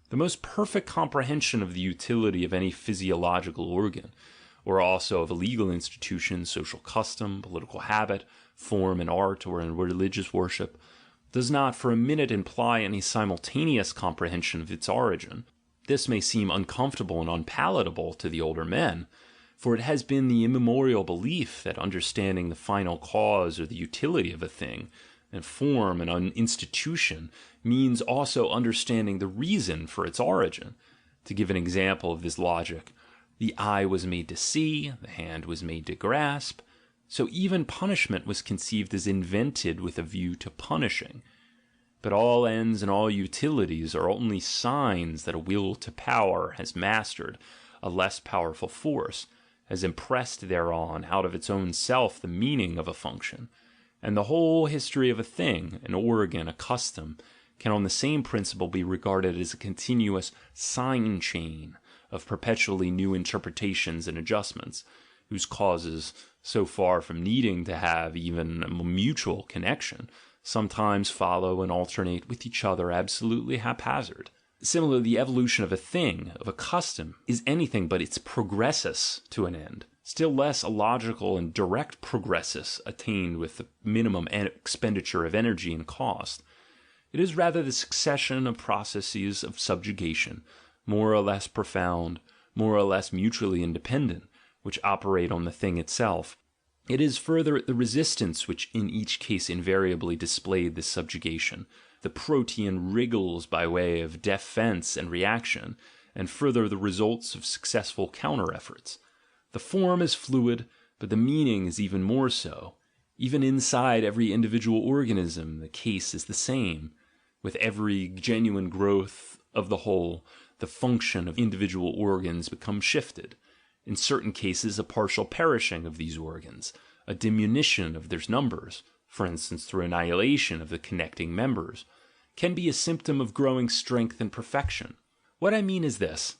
The most perfect comprehension of the utility of any physiological organ, or also of a legal institution, social custom, political habit, form in art or in religious worship, does not for a minute imply any simultaneous comprehension of its origin. This may seem uncomfortable and unpalatable to the older men, for it has been the immemorial belief that understanding the final cause or the utility of a thing, and form and an institution, means also understanding the reason for its origin. To give an example of this logic, the eye was made to see, the hand was made to grasp, so even punishment was conceived as invented with a view to punishing. But all ends and all utilities are only signs that a will to power has mastered a less powerful force, has impressed thereon out of its own self the meaning of a function, and the whole history of a thing, an organ, a custom, can on the same principle be regarded as a continuous sign chain of perpetually new interpretations and adjustments, whose causes, so far from needing to have even a mutual connection, sometimes follow and alternate with each other absolutely haphazard. Similarly, the evolution of a thing, of a custom, is anything but its progressus to an end, still less a logical and direct progressus attained with the minimum expenditure of energy and cost. It is rather the succession of processes of subjugation, more or less profound, more or less mutually independent, which operate on the thing itself. It is further the resistance which in each case invariably displayed this subjugation, the protean wriggles by way of defense and reaction, and further the results of successful counter-efforts. The form is fluid, but the meaning is even more so. Even inside every individual organism, the case is the same. With every genuine growth of the whole, the function of individual organs becomes shifted. In certain cases, a partial perishing of these organs, a diminution of their numbers, for instance through annihilation of the connecting members, can be a symptom of growing strength and perfection. What I mean is this: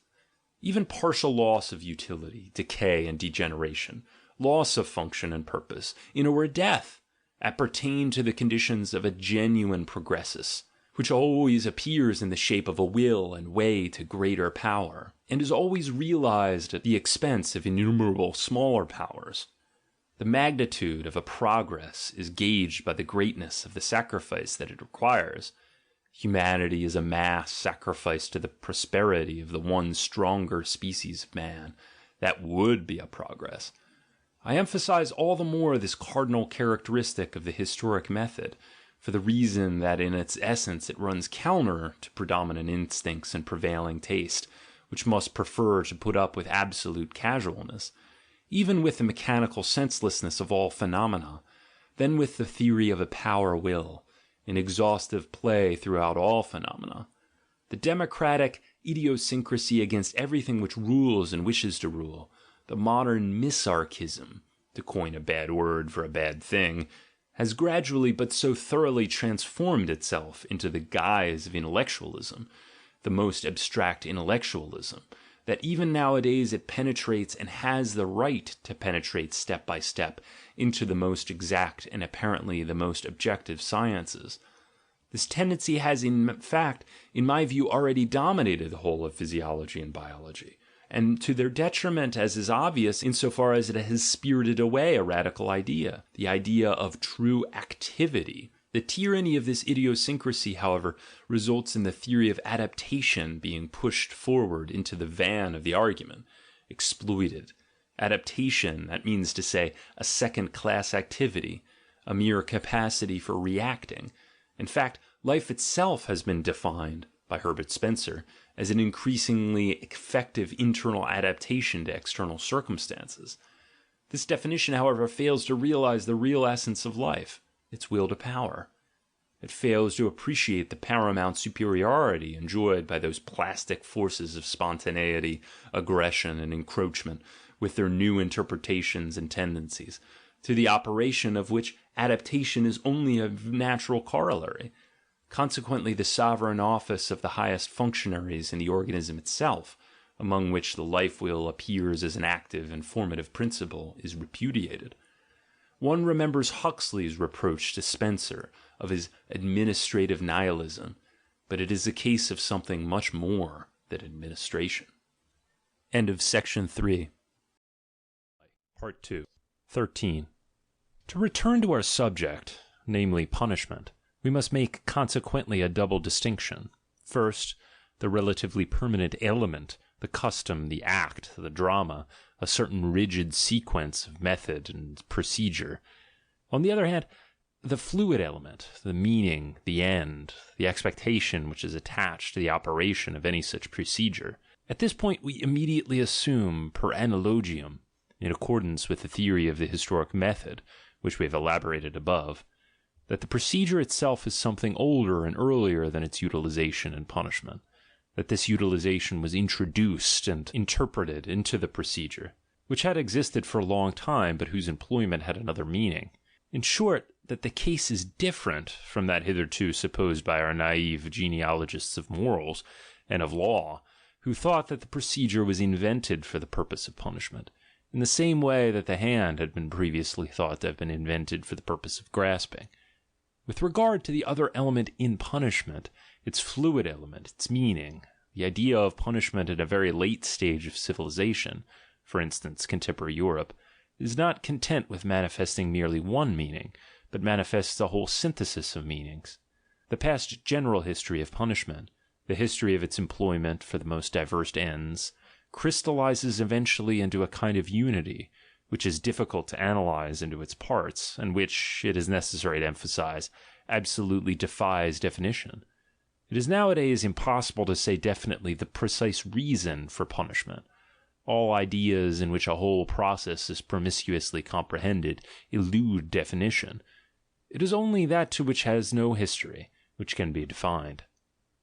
even partial loss of utility, decay and degeneration, loss of function and purpose, in a word death, appertain to the conditions of a genuine progressus, which always appears in the shape of a will and way to greater power, and is always realized at the expense of innumerable smaller powers. The magnitude of a progress is gauged by the greatness of the sacrifice that it requires. Humanity is a mass sacrificed to the prosperity of the one stronger species of man. That would be a progress. I emphasize all the more this cardinal characteristic of the historic method, for the reason that in its essence it runs counter to predominant instincts and prevailing taste, which must prefer to put up with absolute casualness, even with the mechanical senselessness of all phenomena, than with the theory of a power will, in exhaustive play throughout all phenomena. The democratic idiosyncrasy against everything which rules and wishes to rule, the modern misarchism, to coin a bad word for a bad thing, has gradually but so thoroughly transformed itself into the guise of intellectualism, the most abstract intellectualism, that even nowadays it penetrates and has the right to penetrate step by step into the most exact and apparently the most objective sciences. This tendency has in fact, in my view, already dominated the whole of physiology and biology, and to their detriment, as is obvious, insofar as it has spirited away a radical idea, the idea of true activity. The tyranny of this idiosyncrasy, however, results in the theory of adaptation being pushed forward into the van of the argument, exploited. Adaptation, that means to say, a second-class activity, a mere capacity for reacting. In fact, life itself has been defined, by Herbert Spencer, as an increasingly effective internal adaptation to external circumstances. This definition, however, fails to realize the real essence of life, its will to power. It fails to appreciate the paramount superiority enjoyed by those plastic forces of spontaneity, aggression, and encroachment, with their new interpretations and tendencies, to the operation of which adaptation is only a natural corollary. Consequently, the sovereign office of the highest functionaries in the organism itself, among which the life will appears as an active and formative principle, is repudiated. One remembers Huxley's reproach to Spencer of his administrative nihilism, but it is a case of something much more than administration. End of section 3. Part 2. 13. To return to our subject, namely punishment, we must make consequently a double distinction. First, the relatively permanent element, the custom, the act, the drama, a certain rigid sequence of method and procedure. On the other hand, the fluid element, the meaning, the end, the expectation which is attached to the operation of any such procedure. At this point we immediately assume, per analogium, in accordance with the theory of the historic method, which we have elaborated above, that the procedure itself is something older and earlier than its utilization and punishment, that this utilization was introduced and interpreted into the procedure, which had existed for a long time but whose employment had another meaning. In short, that the case is different from that hitherto supposed by our naive genealogists of morals and of law, who thought that the procedure was invented for the purpose of punishment, in the same way that the hand had been previously thought to have been invented for the purpose of grasping. With regard to the other element in punishment, its fluid element, its meaning, the idea of punishment at a very late stage of civilization, for instance contemporary Europe, is not content with manifesting merely one meaning, but manifests a whole synthesis of meanings. The past general history of punishment, the history of its employment for the most diverse ends, crystallizes eventually into a kind of unity, which is difficult to analyze into its parts, and which, it is necessary to emphasize, absolutely defies definition. It is nowadays impossible to say definitely the precise reason for punishment. All ideas in which a whole process is promiscuously comprehended elude definition. It is only that to which has no history, which can be defined.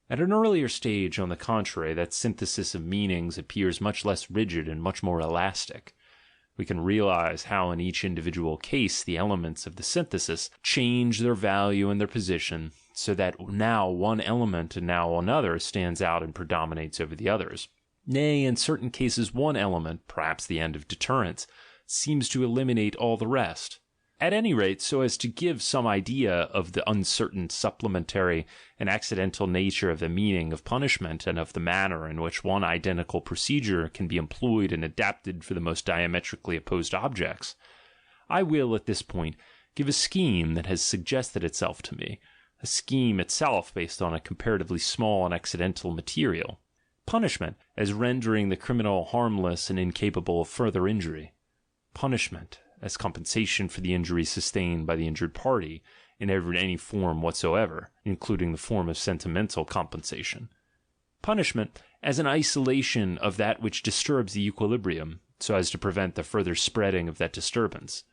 At an earlier stage, on the contrary, that synthesis of meanings appears much less rigid and much more elastic. We can realize how in each individual case the elements of the synthesis change their value and their position, so that now one element and now another stands out and predominates over the others. Nay, in certain cases one element, perhaps the end of deterrence, seems to eliminate all the rest. At any rate, so as to give some idea of the uncertain, supplementary, and accidental nature of the meaning of punishment, and of the manner in which one identical procedure can be employed and adapted for the most diametrically opposed objects, I will, at this point, give a scheme that has suggested itself to me, a scheme itself based on a comparatively small and accidental material. Punishment as rendering the criminal harmless and incapable of further injury. Punishment as compensation for the injury sustained by the injured party in any form whatsoever, including the form of sentimental compensation. Punishment as an isolation of that which disturbs the equilibrium, so as to prevent the further spreading of that disturbance.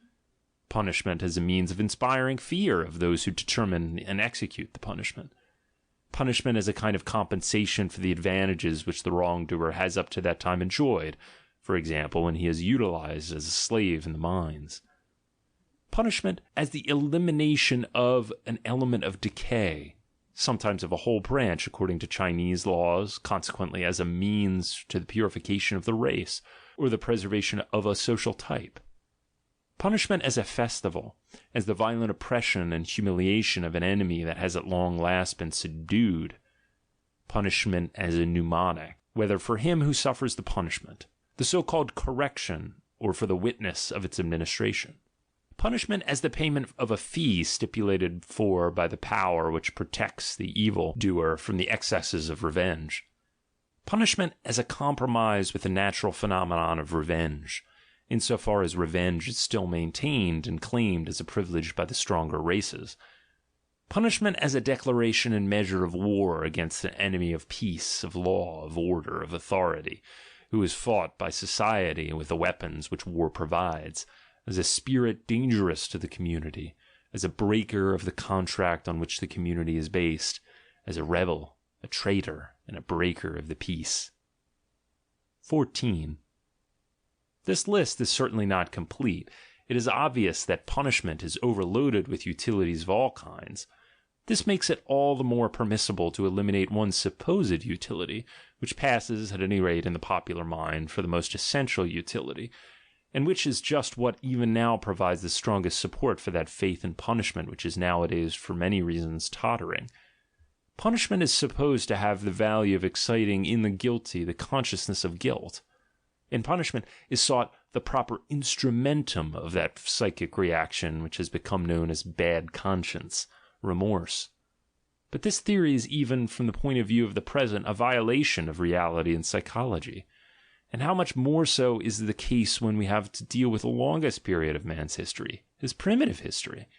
Punishment as a means of inspiring fear of those who determine and execute the punishment. Punishment as a kind of compensation for the advantages which the wrongdoer has up to that time enjoyed, for example, when he is utilized as a slave in the mines. Punishment as the elimination of an element of decay, sometimes of a whole branch according to Chinese laws, consequently as a means to the purification of the race, or the preservation of a social type. Punishment as a festival, as the violent oppression and humiliation of an enemy that has at long last been subdued. Punishment as a mnemonic, whether for him who suffers the punishment, the so-called correction, or for the witness of its administration. Punishment as the payment of a fee stipulated for by the power which protects the evil doer from the excesses of revenge. Punishment as a compromise with the natural phenomenon of revenge, insofar as revenge is still maintained and claimed as a privilege by the stronger races. Punishment as a declaration and measure of war against an enemy of peace, of law, of order, of authority, who is fought by society with the weapons which war provides, as a spirit dangerous to the community, as a breaker of the contract on which the community is based, as a rebel, a traitor, and a breaker of the peace. 14. This list is certainly not complete. It is obvious that punishment is overloaded with utilities of all kinds. This makes it all the more permissible to eliminate one supposed utility, which passes, at any rate in the popular mind, for the most essential utility, and which is just what even now provides the strongest support for that faith in punishment which is nowadays for many reasons tottering. Punishment is supposed to have the value of exciting in the guilty the consciousness of guilt. In punishment is sought the proper instrumentum of that psychic reaction which has become known as bad conscience, remorse. But this theory is even from the point of view of the present a violation of reality and psychology. And how much more so is the case when we have to deal with the longest period of man's history, his primitive history.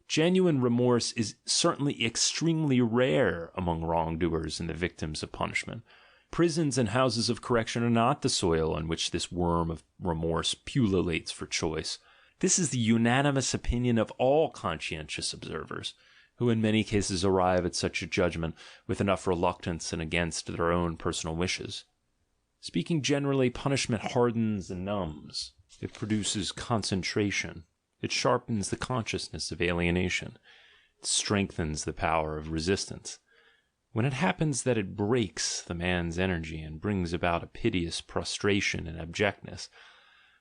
Genuine remorse is certainly extremely rare among wrongdoers and the victims of punishment. Prisons and houses of correction are not the soil on which this worm of remorse pullulates for choice. This is the unanimous opinion of all conscientious observers, who in many cases arrive at such a judgment with enough reluctance and against their own personal wishes. Speaking generally, punishment hardens and numbs. It produces concentration. It sharpens the consciousness of alienation. It strengthens the power of resistance. When it happens that it breaks the man's energy and brings about a piteous prostration and abjectness,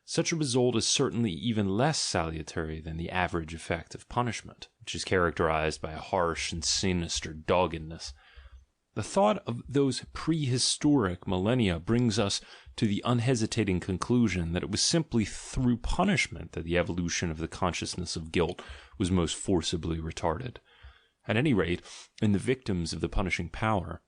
such a result is certainly even less salutary than the average effect of punishment, which is characterized by a harsh and sinister doggedness. The thought of those prehistoric millennia brings us to the unhesitating conclusion that it was simply through punishment that the evolution of the consciousness of guilt was most forcibly retarded. At any rate, in the victims of the punishing power.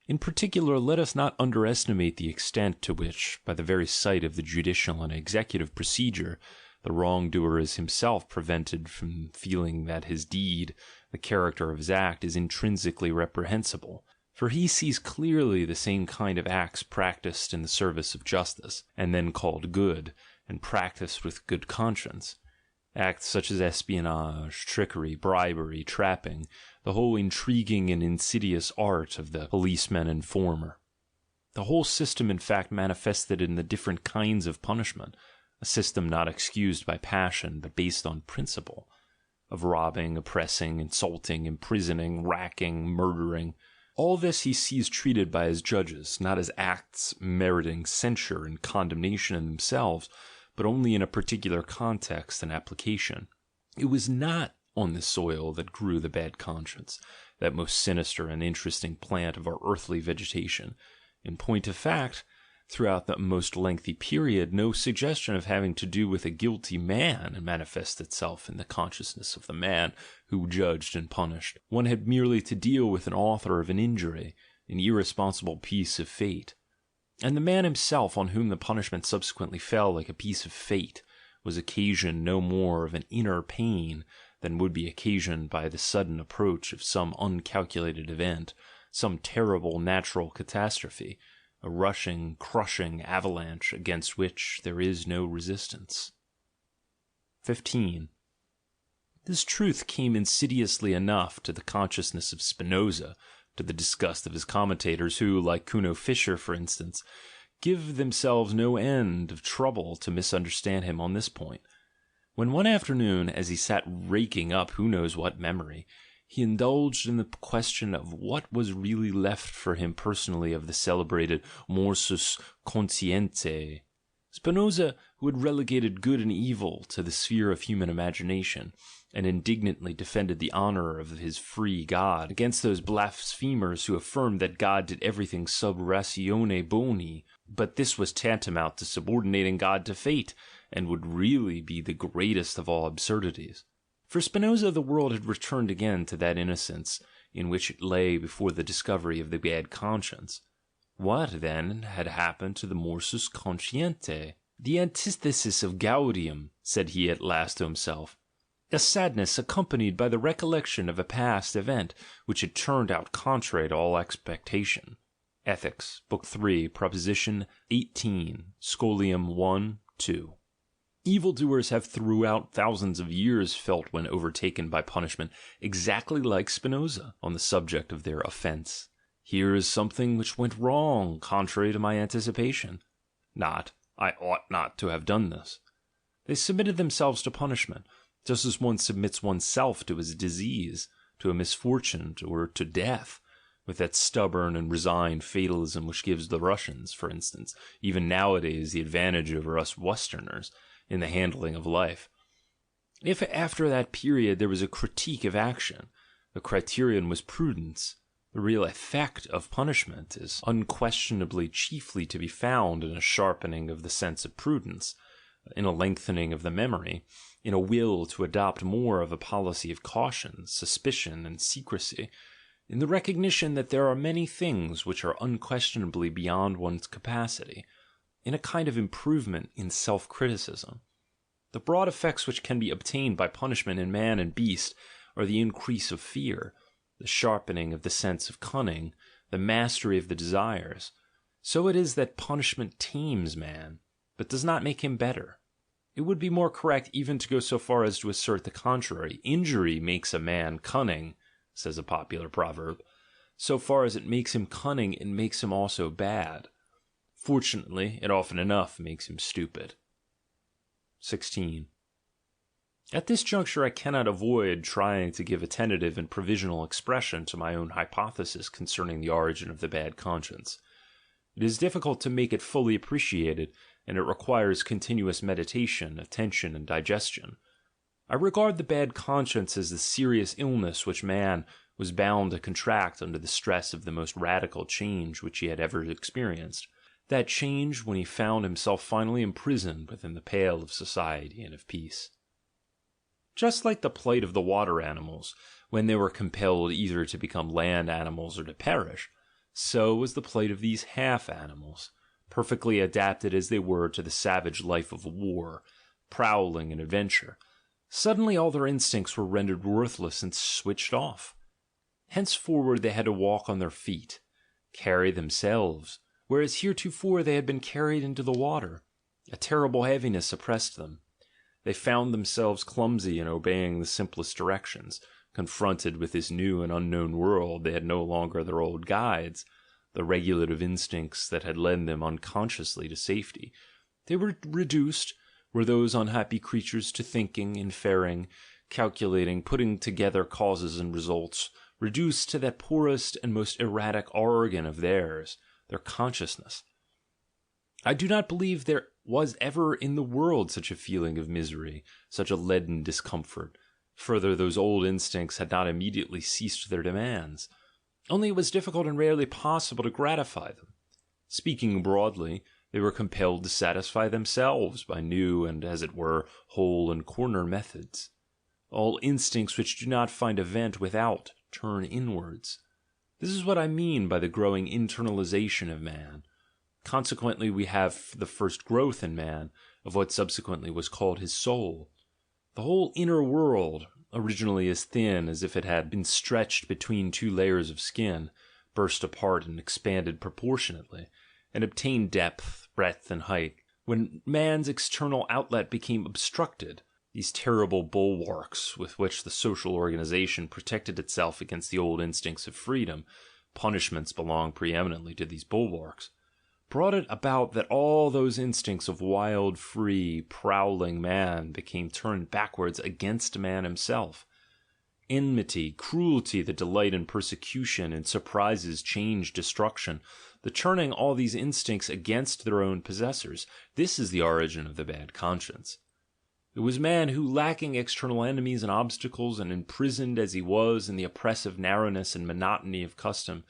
In particular, let us not underestimate the extent to which, by the very sight of the judicial and executive procedure, the wrongdoer is himself prevented from feeling that his deed, the character of his act, is intrinsically reprehensible. For he sees clearly the same kind of acts practiced in the service of justice, and then called good, and practiced with good conscience. Acts such as espionage, trickery, bribery, trapping, the whole intriguing and insidious art of the policeman informer. The whole system, in fact, manifested in the different kinds of punishment, a system not excused by passion, but based on principle, of robbing, oppressing, insulting, imprisoning, racking, murdering. All this he sees treated by his judges, not as acts meriting censure and condemnation in themselves, but only in a particular context and application. It was not on this soil that grew the bad conscience, that most sinister and interesting plant of our earthly vegetation. In point of fact, throughout the most lengthy period, no suggestion of having to do with a guilty man manifests itself in the consciousness of the man who judged and punished. One had merely to deal with an author of an injury, an irresponsible piece of fate. And the man himself, on whom the punishment subsequently fell like a piece of fate, was occasioned no more of an inner pain than would be occasioned by the sudden approach of some uncalculated event, some terrible natural catastrophe, a rushing, crushing avalanche against which there is no resistance. 15. This truth came insidiously enough to the consciousness of Spinoza, to the disgust of his commentators, who, like Kuno Fischer for instance, give themselves no end of trouble to misunderstand him on this point. When one afternoon, as he sat raking up who knows what memory, he indulged in the question of what was really left for him personally of the celebrated morsus conscientiae, Spinoza, who had relegated good and evil to the sphere of human imagination, and indignantly defended the honour of his free God against those blasphemers who affirmed that God did everything sub ratione boni, but this was tantamount to subordinating God to fate, and would really be the greatest of all absurdities. For Spinoza the world had returned again to that innocence in which it lay before the discovery of the bad conscience. What, then, had happened to the morsus conscientiae? The antithesis of gaudium, said he at last to himself. A sadness accompanied by the recollection of a past event which had turned out contrary to all expectation. Ethics, Book 3, Proposition 18, Scholium 1, 2. Evildoers have throughout thousands of years felt when overtaken by punishment exactly like Spinoza on the subject of their offence. Here is something which went wrong, contrary to my anticipation. Not, I ought not to have done this. They submitted themselves to punishment, just as one submits oneself to his disease, to a misfortune, or to death, with that stubborn and resigned fatalism which gives the Russians, for instance, even nowadays the advantage over us Westerners, in the handling of life. If after that period there was a critique of action, the criterion was prudence, the real effect of punishment is unquestionably chiefly to be found in a sharpening of the sense of prudence, in a lengthening of the memory, in a will to adopt more of a policy of caution, suspicion, and secrecy, in the recognition that there are many things which are unquestionably beyond one's capacity, in a kind of improvement in self-criticism. The broad effects which can be obtained by punishment in man and beast are the increase of fear, the sharpening of the sense of cunning, the mastery of the desires. So it is that punishment tames man, but does not make him better. It would be more correct even to go so far as to assert the contrary. Injury makes a man cunning, says a popular proverb. So far as it makes him cunning, it makes him also bad. Fortunately, it often enough makes him stupid. 16. At this juncture I cannot avoid trying to give a tentative and provisional expression to my own hypothesis concerning the origin of the bad conscience. It is difficult to make it fully appreciated, and it requires continuous meditation, attention, and digestion. I regard the bad conscience as the serious illness which man was bound to contract under the stress of the most radical change which he had ever experienced. That change when he found himself finally imprisoned within the pale of society and of peace. Just like the plight of the water animals, when they were compelled either to become land animals or to perish, so was the plight of these half-animals, perfectly adapted as they were to the savage life of war, prowling and adventure. Suddenly all their instincts were rendered worthless and switched off. Henceforward they had to walk on their feet, carry themselves, whereas heretofore they had been carried into the water. A terrible heaviness oppressed them. They found themselves clumsy in obeying the simplest directions. Confronted with this new and unknown world, they had no longer their old guides, the regulative instincts that had led them unconsciously to safety. They were reduced, were those unhappy creatures, to thinking, inferring, calculating, putting together causes and results, reduced to that poorest and most erratic organ of theirs, their consciousness. I do not believe there was ever in the world such a feeling of misery, such a leaden discomfort. Further, those old instincts had not immediately ceased their demands. Only it was difficult and rarely possible to gratify them. Speaking broadly, They were compelled to satisfy themselves by new and, as it were, hole and corner methods. All instincts which do not find a vent without turn inwards. This is what I mean by the growing internalization of man. Consequently, we have the first growth in man of what subsequently was called his soul. The whole inner world, originally as thin as if it had been stretched between two layers of skin, burst apart and expanded proportionately, and obtained depth, breadth, and height. When man's external outlet became obstructed, these terrible bulwarks with which the social organization protected itself against the old instincts of freedom — punishments belong preeminently to these bulwarks — brought it about that all those instincts of wild, free, prowling man became turned backwards against man himself. Enmity, cruelty, the delight in persecution, in surprises, change, destruction, the turning all these instincts against their own possessors — this is the origin of the bad conscience. It was man who, lacking external enemies and obstacles, and imprisoned as he was in the oppressive narrowness and monotony of custom,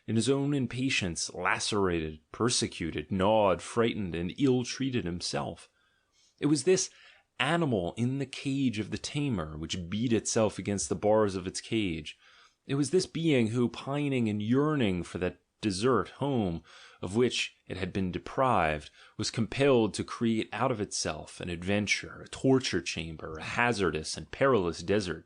in his own impatience, lacerated, persecuted, gnawed, frightened, and ill-treated himself. It was this animal in the cage of the tamer, which beat itself against the bars of its cage. It was this being who, pining and yearning for that desert home of which it had been deprived, was compelled to create out of itself an adventure, a torture chamber, a hazardous and perilous desert.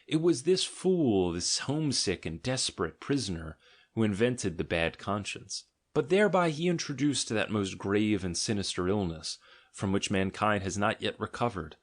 It was this fool, this homesick and desperate prisoner, who invented the bad conscience. But thereby he introduced that most grave and sinister illness, from which mankind has not yet recovered,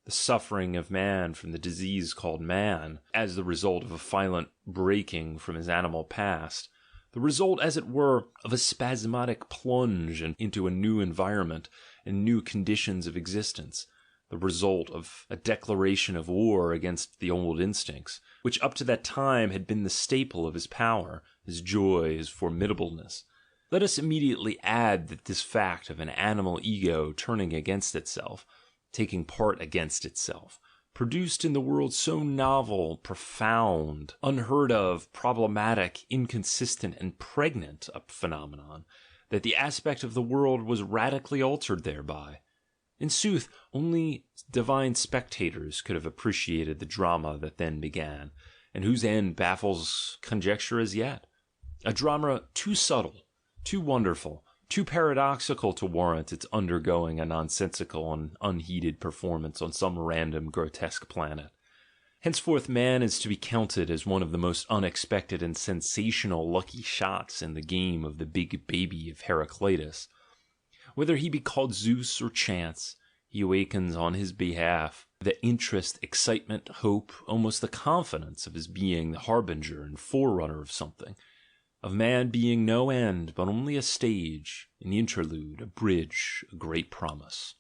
the suffering of man from the disease called man, as the result of a violent breaking from his animal past, the result, as it were, of a spasmodic plunge into a new environment and new conditions of existence, the result of a declaration of war against the old instincts, which up to that time had been the staple of his power, his joy, his formidableness. Let us immediately add that this fact of an animal ego turning against itself, taking part against itself, produced in the world so novel, profound, unheard of, problematic, inconsistent, and pregnant a phenomenon, that the aspect of the world was radically altered thereby. In sooth, only divine spectators could have appreciated the drama that then began, and whose end baffles conjecture as yet. A drama too subtle, too wonderful, too paradoxical to warrant its undergoing a nonsensical and unheeded performance on some random grotesque planet. Henceforth man is to be counted as one of the most unexpected and sensational lucky shots in the game of the big baby of Heraclitus. Whether he be called Zeus or Chance, he awakens on his behalf the interest, excitement, hope, almost the confidence of his being the harbinger and forerunner of something, of man being no end, but only a stage, an interlude, a bridge, a great promise.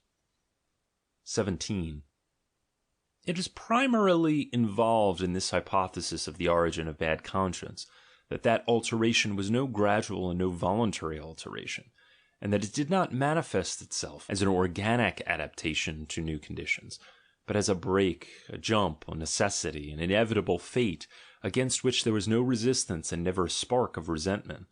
17. It is primarily involved in this hypothesis of the origin of bad conscience, that alteration was no gradual and no voluntary alteration, and that it did not manifest itself as an organic adaptation to new conditions, but as a break, a jump, a necessity, an inevitable fate, against which there was no resistance and never a spark of resentment.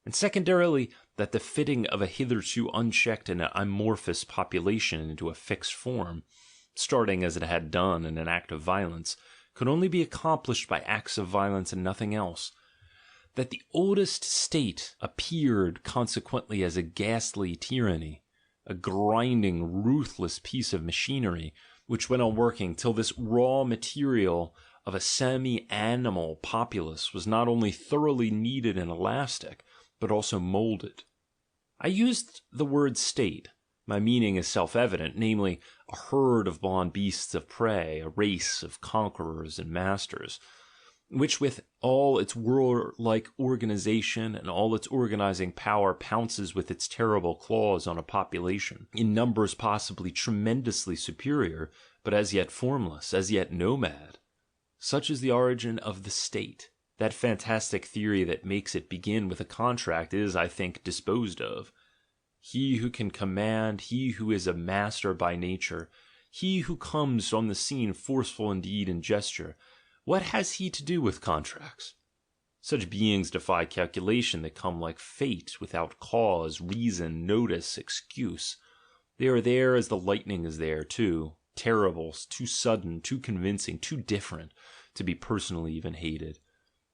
And secondarily, that the fitting of a hitherto unchecked and amorphous population into a fixed form, starting as it had done in an act of violence, could only be accomplished by acts of violence and nothing else. That the oldest state appeared consequently as a ghastly tyranny, a grinding, ruthless piece of machinery, which went on working till this raw material of a semi-animal populace was not only thoroughly kneaded and elastic, but also moulded. I used the word state. My meaning is self-evident, namely, a herd of blond beasts of prey, a race of conquerors and masters, which with all its warlike organization and all its organizing power pounces with its terrible claws on a population, in numbers possibly tremendously superior, but as yet formless, as yet nomad. Such is the origin of the state. That fantastic theory that makes it begin with a contract is, I think, disposed of. He who can command, he who is a master by nature, he who comes on the scene forceful in deed and gesture, what has he to do with contracts? Such beings defy calculation. They come like fate, without cause, reason, notice, excuse. They are there as the lightning is there, too, terrible, too sudden, too convincing, too different to be personally even hated.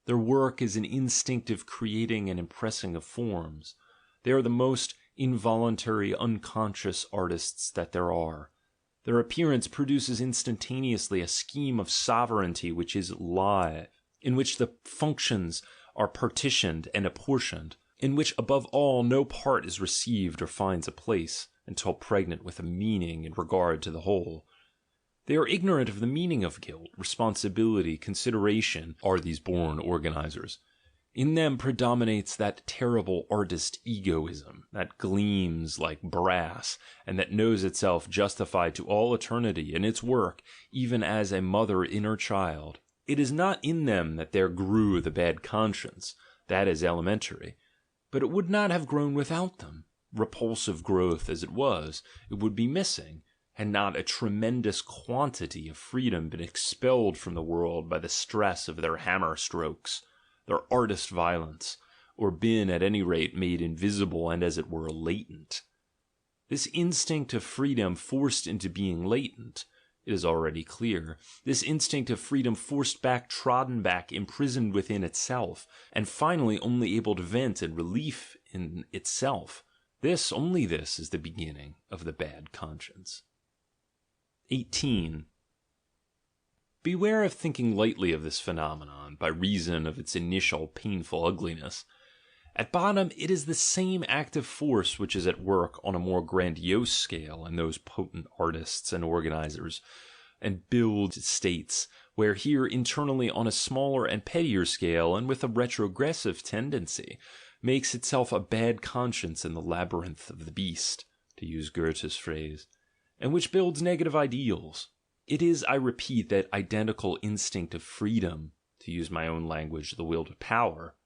Their work is an instinctive creating and impressing of forms. They are the most involuntary, unconscious artists that there are. Their appearance produces instantaneously a scheme of sovereignty which is live, in which the functions are partitioned and apportioned, in which above all no part is received or finds a place, until pregnant with a meaning in regard to the whole. They are ignorant of the meaning of guilt, responsibility, consideration, are these born organizers. In them predominates that terrible artist egoism, that gleams like brass, and that knows itself justified to all eternity in its work, even as a mother in her child. It is not in them that there grew the bad conscience, that is elementary, but it would not have grown without them. Repulsive growth as it was, it would be missing, had not a tremendous quantity of freedom been expelled from the world by the stress of their hammer strokes, their artist violence, or been at any rate made invisible and as it were latent. This instinct of freedom forced into being latent, it is already clear, this instinct of freedom forced back, trodden back, imprisoned within itself, and finally only able to vent and relief in itself. This, only this, is the beginning of the bad conscience. 18. Beware of thinking lightly of this phenomenon, by reason of its initial painful ugliness. At bottom, it is the same active force which is at work on a more grandiose scale in those potent artists and organizers, and build states, where here internally on a smaller and pettier scale, and with a retrogressive tendency, makes itself a bad conscience in the labyrinth of the beast, to use Goethe's phrase, and which builds negative ideals. It is, I repeat, that identical instinct of freedom, to use my own language, the will to power.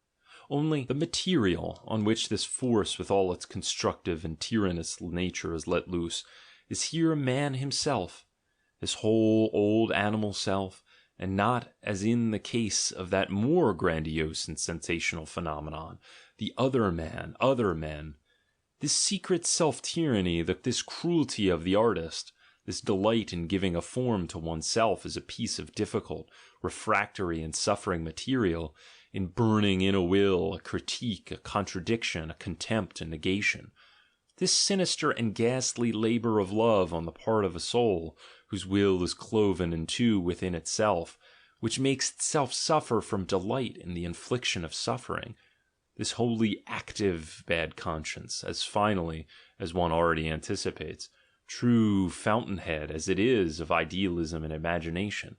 Only the material on which this force with all its constructive and tyrannous nature is let loose, is here man himself, his whole old animal self, and not, as in the case of that more grandiose and sensational phenomenon, the other man, other men. This secret self-tyranny, this cruelty of the artist, this delight in giving a form to oneself as a piece of difficult, refractory and suffering material, in burning in a will, a critique, a contradiction, a contempt, a negation. This sinister and ghastly labour of love on the part of a soul, whose will is cloven in two within itself, which makes itself suffer from delight in the infliction of suffering. This wholly active bad conscience, as finally, as one already anticipates, true fountainhead as it is of idealism and imagination,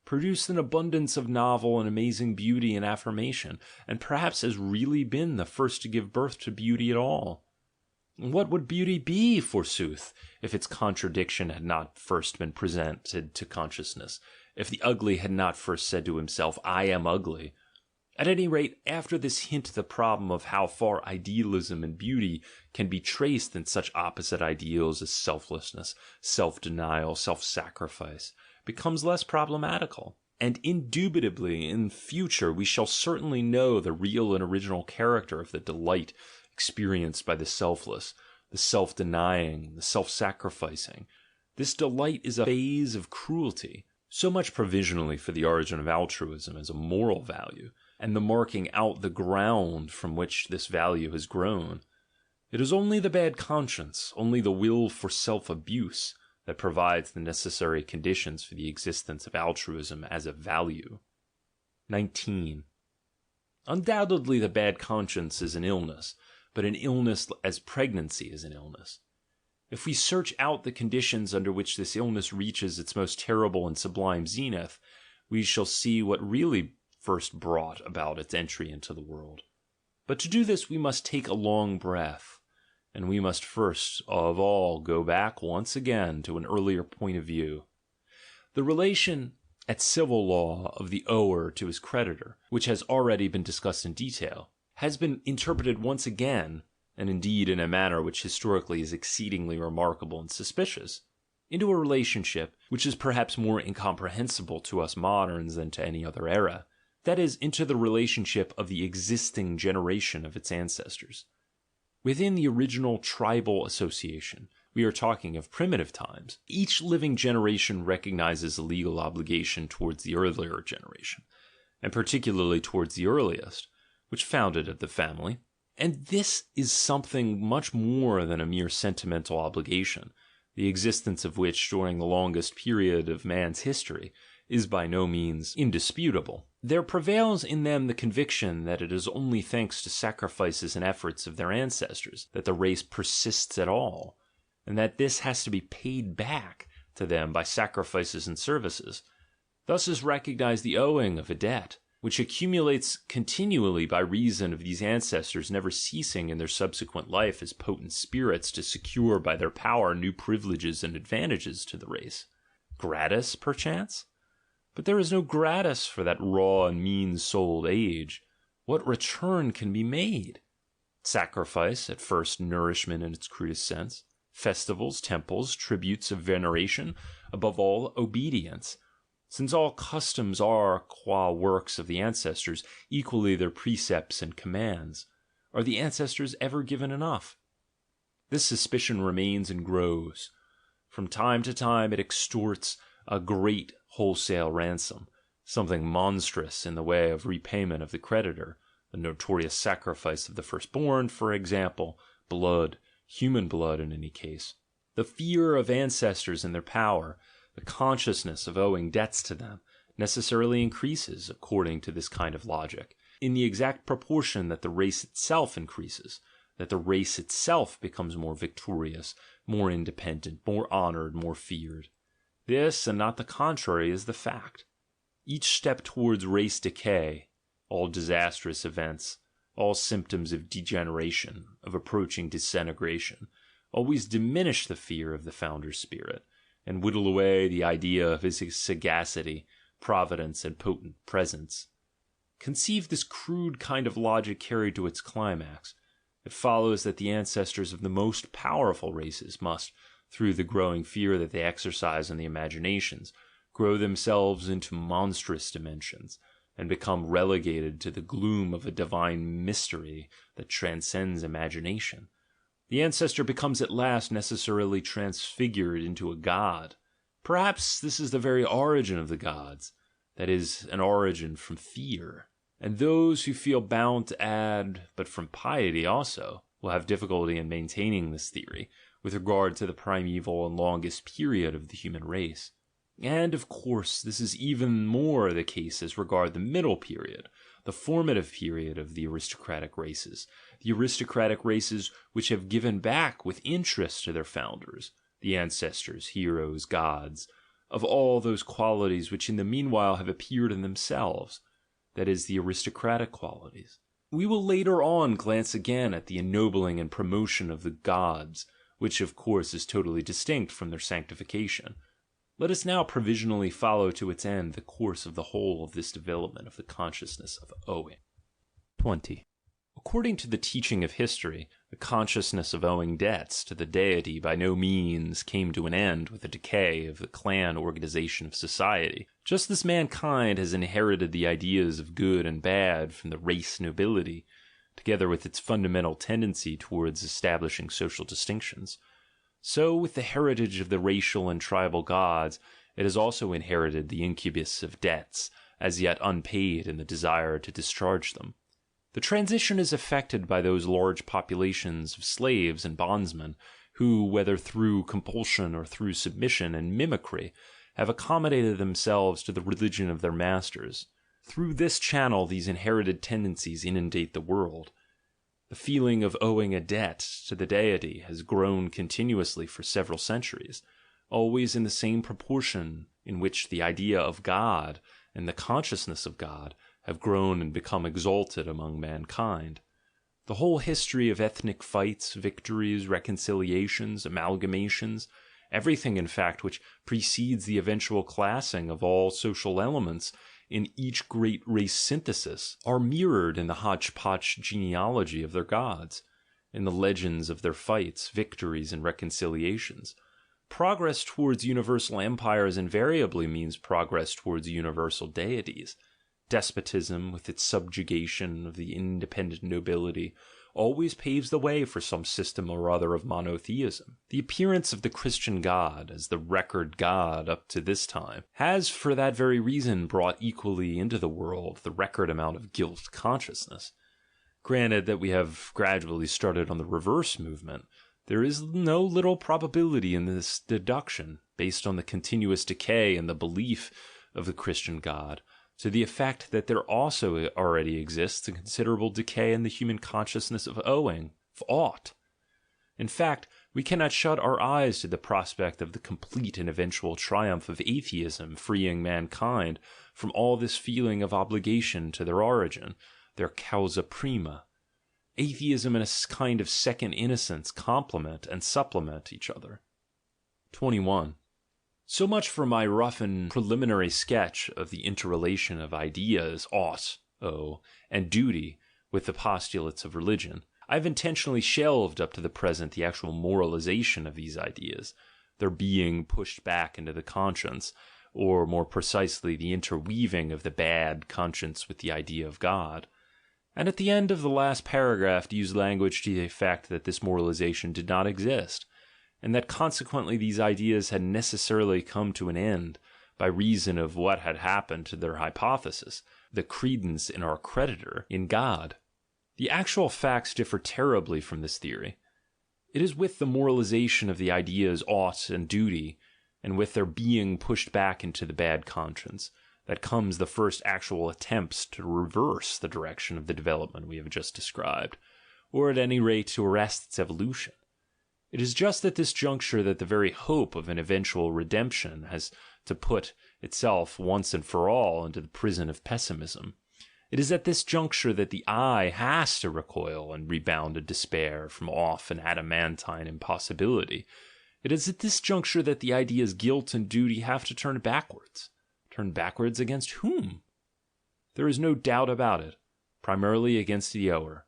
produced an abundance of novel and amazing beauty and affirmation, and perhaps has really been the first to give birth to beauty at all. What would beauty be, forsooth, if its contradiction had not first been presented to consciousness, if the ugly had not first said to himself, I am ugly? At any rate, after this hint the problem of how far idealism and beauty can be traced in such opposite ideals as selflessness, self-denial, self-sacrifice, becomes less problematical, and indubitably in future we shall certainly know the real and original character of the delight experienced by the selfless, the self-denying, the self-sacrificing. This delight is a phase of cruelty, so much provisionally for the origin of altruism as a moral value, and the marking out the ground from which this value has grown. It is only the bad conscience, only the will for self-abuse, that provides the necessary conditions for the existence of altruism as a value. 19. Undoubtedly the bad conscience is an illness, but an illness as pregnancy is an illness. If we search out the conditions under which this illness reaches its most terrible and sublime zenith, we shall see what really first brought about its entry into the world. But to do this we must take a long breath, and we must first of all go back once again to an earlier point of view. The relation at civil law of the ower to his creditor, which has already been discussed in detail, has been interpreted once again, and indeed in a manner which historically is exceedingly remarkable and suspicious, into a relationship which is perhaps more incomprehensible to us moderns than to any other era. That is, into the relationship of the existing generation of its ancestors. Within the original tribal association, we are talking of primitive times, each living generation recognizes a legal obligation towards the earlier generation, and particularly towards the earliest, which founded the family. And this is something much more than a mere sentimental obligation, the existence of which during the longest period of man's history is by no means indisputable. There prevails in them the conviction that it is only thanks to sacrifices and efforts of their ancestors that the race persists at all, and that this has to be paid back to them by sacrifices and services. Thus is recognized the owing of a debt, which accumulates continually by reason of these ancestors never ceasing in their subsequent life as potent spirits to secure by their power new privileges and advantages to the race. Gratis, perchance? But there is no gratis for that raw and mean-souled age. What return can be made? Sacrifice, at first nourishment in its crudest sense, festivals, temples, tributes of veneration, above all, obedience, since all customs are, qua works of the ancestors, equally their precepts and commands. Are the ancestors ever given enough? This suspicion remains and grows. From time to time it extorts a great wholesale ransom, something monstrous in the way of repayment of the creditor, the notorious sacrifice of the firstborn, for example, blood, human blood in any case. The fear of ancestors and their power, the consciousness of owing debts to them, necessarily increases, according to this kind of logic, in the exact proportion that the race itself increases, that the race itself becomes more victorious, more independent, more honored, more feared. This, and not the contrary, is the fact. Each step towards race decay, all disastrous events, all symptoms of degeneration, of approaching disintegration, always diminish the fear of the founder's spirit, and whittle away the idea of his sagacity, providence, and potent presence. Conceive this crude kind of logic carried to its climax. It follows that the ancestors of the most powerful races must, through the growing fear that they exercise on the imaginations, grow themselves into monstrous dimensions, and become relegated to the gloom of a divine mystery that transcends imagination. The ancestor becomes at last necessarily transfigured into a god. Perhaps this is the very origin of the gods, that is, an origin from fear. And those who feel bound to add, but from piety also, will have difficulty in maintaining this theory, with regard to the primeval and longest period of the human race. And, of course, this is even more the case as regard the middle period, the formative period of the aristocratic races which have given back with interest to their founders, the ancestors, heroes, gods, of all those qualities which in the meanwhile have appeared in themselves, that is, the aristocratic qualities. We will later on glance again at the ennobling and promotion of the gods, which of course is totally distinct from their sanctification. Let us now provisionally follow to its end the course of the whole of this development of the consciousness of owing. 20. According to the teaching of history, the consciousness of owing debts to the deity by no means came to an end with the decay of the clan organization of society, just as mankind has inherited the ideas of good and bad from the race nobility, together with its fundamental tendency towards establishing social distinctions. So, with the heritage of the racial and tribal gods, it has also inherited the incubus of debts, as yet unpaid, and the desire to discharge them. The transition is effected by those large populations of slaves and bondsmen, who, whether through compulsion or through submission and mimicry, have accommodated themselves to the religion of their masters. Through this channel these inherited tendencies inundate the world. The feeling of owing a debt to the deity has grown continuously for several centuries, always in the same proportion in which the idea of God and the consciousness of God have grown and become exalted among mankind. The whole history of ethnic fights, victories, reconciliations, amalgamations, everything in fact which precedes the eventual classing of all social elements in each great race synthesis, are mirrored in the hodgepodge genealogy of their gods, in the legends of their fights, victories, and reconciliations. Progress towards universal empires invariably means progress towards universal deities. Despotism, with its subjugation of the independent nobility, always paves the way for some system or other of monotheism. The appearance of the Christian God, as the record God up to this time, has for that very reason brought equally into the world the record amount of guilt consciousness. Granted that we have gradually started on the reverse movement, there is no little probability in this deduction, based on the continuous decay in the belief of the Christian God, to the effect that there also already exists a considerable decay in the human consciousness of owing, of ought. In fact, we cannot shut our eyes to the prospect of the complete and eventual triumph of atheism freeing mankind from all this feeling of obligation to their origin, their causa prima. Atheism and a kind of second innocence complement and supplement each other. 21. So much for my rough and preliminary sketch of the interrelation of ideas ought, and duty with the postulates of religion. I have intentionally shelved up to the present the actual moralization of these ideas, their being pushed back into the conscience, or more precisely the interweaving of the bad conscience with the idea of God. And at the end of the last paragraph to use language to the effect that this moralization did not exist, and that consequently these ideas had necessarily come to an end by reason of what had happened to their hypothesis, the credence in our creditor, in God. The actual facts differ terribly from this theory. It is with the moralization of the ideas ought and duty, and with their being pushed back into the bad conscience, that comes the first actual attempts to reverse the direction of the development we have just described, or at any rate to arrest its evolution. It is just at this juncture that the very hope of an eventual redemption has to put itself once and for all into the prison of pessimism. It is at this juncture that the eye has to recoil and rebound in despair from off an adamantine impossibility. It is at this juncture that the ideas guilt and duty have to turn backwards. Turn backwards against whom? There is no doubt about it, primarily against the ower,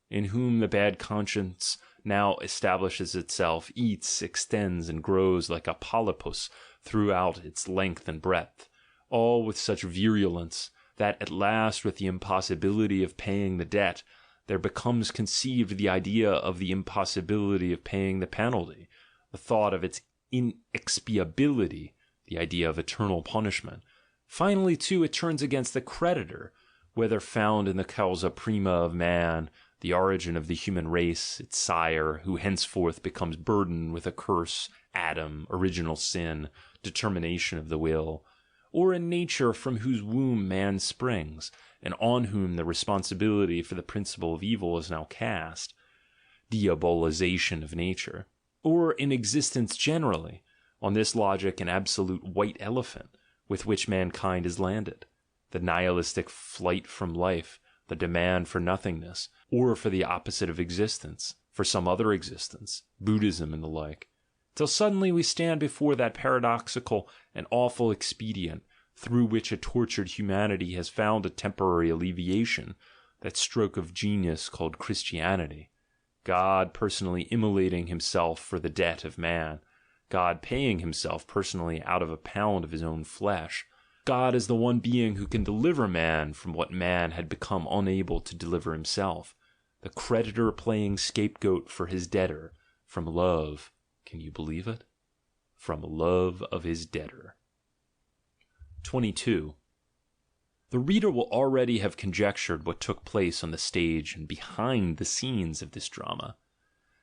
in whom the bad conscience now establishes itself, eats, extends, and grows like a polypus throughout its length and breadth, all with such virulence, that at last, with the impossibility of paying the debt, there becomes conceived the idea of the impossibility of paying the penalty, the thought of its inexpiability, the idea of eternal punishment. Finally, too, it turns against the creditor, whether found in the causa prima of man, the origin of the human race, its sire, who henceforth becomes burdened with a curse, Adam, original sin, determination of the will, or in nature from whose womb man springs, and on whom the responsibility for the principle of evil is now cast, diabolization of nature, or in existence generally, on this logic an absolute white elephant with which mankind is landed, the nihilistic flight from life, the demand for nothingness, or for the opposite of existence, for some other existence, Buddhism and the like, till suddenly we stand before that paradoxical and awful expedient through which a tortured humanity has found a temporary alleviation, that stroke of genius called Christianity, God personally immolating himself for the debt of man, God paying himself personally out of a pound of his own flesh, God is the one being who can deliver man from what man had become unable to deliver himself, the creditor playing scapegoat for his debtor, from love, can you believe it? From love of his debtor. 22. The reader will already have conjectured what took place on the stage and behind the scenes of this drama.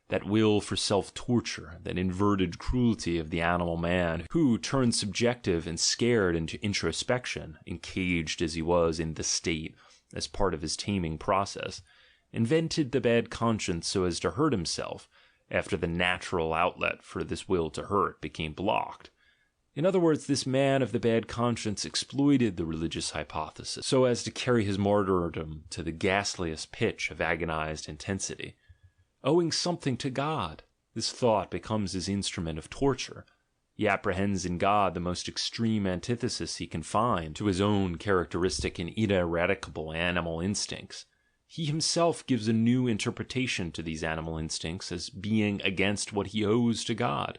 That will for self-torture, that inverted cruelty of the animal man, who, turned subjective and scared into introspection, encaged as he was in the state, as part of his taming process, invented the bad conscience so as to hurt himself, after the natural outlet for this will to hurt became blocked. In other words, this man of the bad conscience exploited the religious hypothesis so as to carry his martyrdom to the ghastliest pitch of agonized intensity. Owing something to God, this thought becomes his instrument of torture. He apprehends in God the most extreme antithesis he can find to his own characteristic and ineradicable animal instincts. He himself gives a new interpretation to these animal instincts as being against what he owes to God,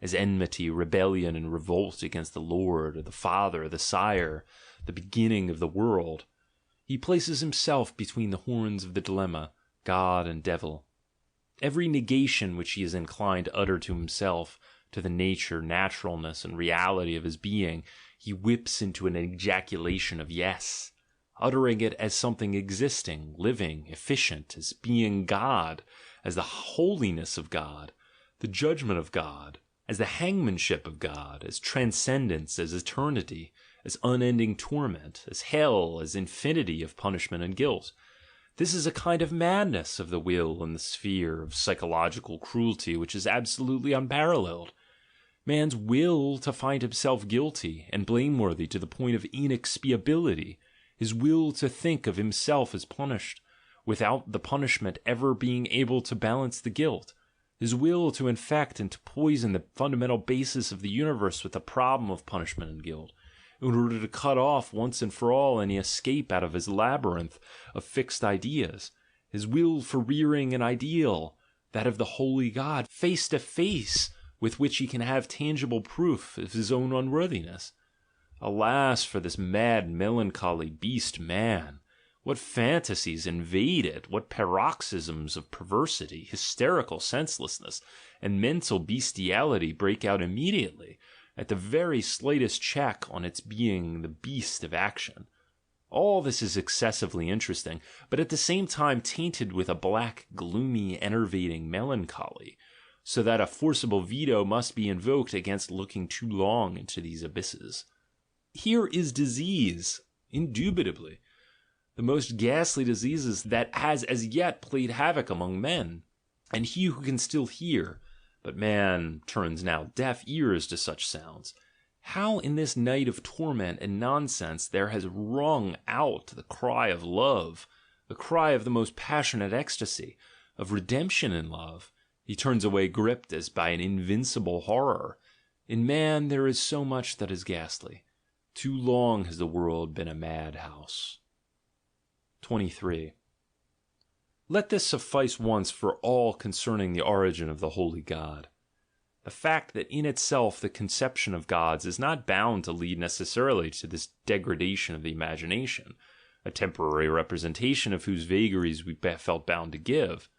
as enmity, rebellion, and revolt against the Lord, or the Father, the Sire, the beginning of the world, He places himself between the horns of the dilemma, God and devil. Every negation which he is inclined to utter to himself, to the nature, naturalness, and reality of his being, he whips into an ejaculation of yes, uttering it as something existing, living, efficient, as being God, as the holiness of God, the judgment of God, as the hangmanship of God, as transcendence, as eternity, as unending torment, as hell, as infinity of punishment and guilt. This is a kind of madness of the will in the sphere of psychological cruelty which is absolutely unparalleled. Man's will to find himself guilty and blameworthy to the point of inexpiability, his will to think of himself as punished, without the punishment ever being able to balance the guilt, his will to infect and to poison the fundamental basis of the universe with the problem of punishment and guilt, in order to cut off once and for all any escape out of his labyrinth of fixed ideas, his will for rearing an ideal, that of the holy God, face to face, with which he can have tangible proof of his own unworthiness. Alas for this mad, melancholy beast man! What fantasies invade it, what paroxysms of perversity, hysterical senselessness, and mental bestiality break out immediately, at the very slightest check on its being the beast of action. All this is excessively interesting, but at the same time tainted with a black, gloomy, enervating melancholy, so that a forcible veto must be invoked against looking too long into these abysses. Here is disease, indubitably, the most ghastly diseases that has as yet played havoc among men, and he who can still hear, but man turns now deaf ears to such sounds, how in this night of torment and nonsense there has rung out the cry of love, the cry of the most passionate ecstasy, of redemption in love, he turns away gripped as by an invincible horror. In man there is so much that is ghastly. Too long has the world been a madhouse. 23. Let this suffice once for all concerning the origin of the holy God. The fact that in itself the conception of gods is not bound to lead necessarily to this degradation of the imagination, a temporary representation of whose vagaries we felt bound to give.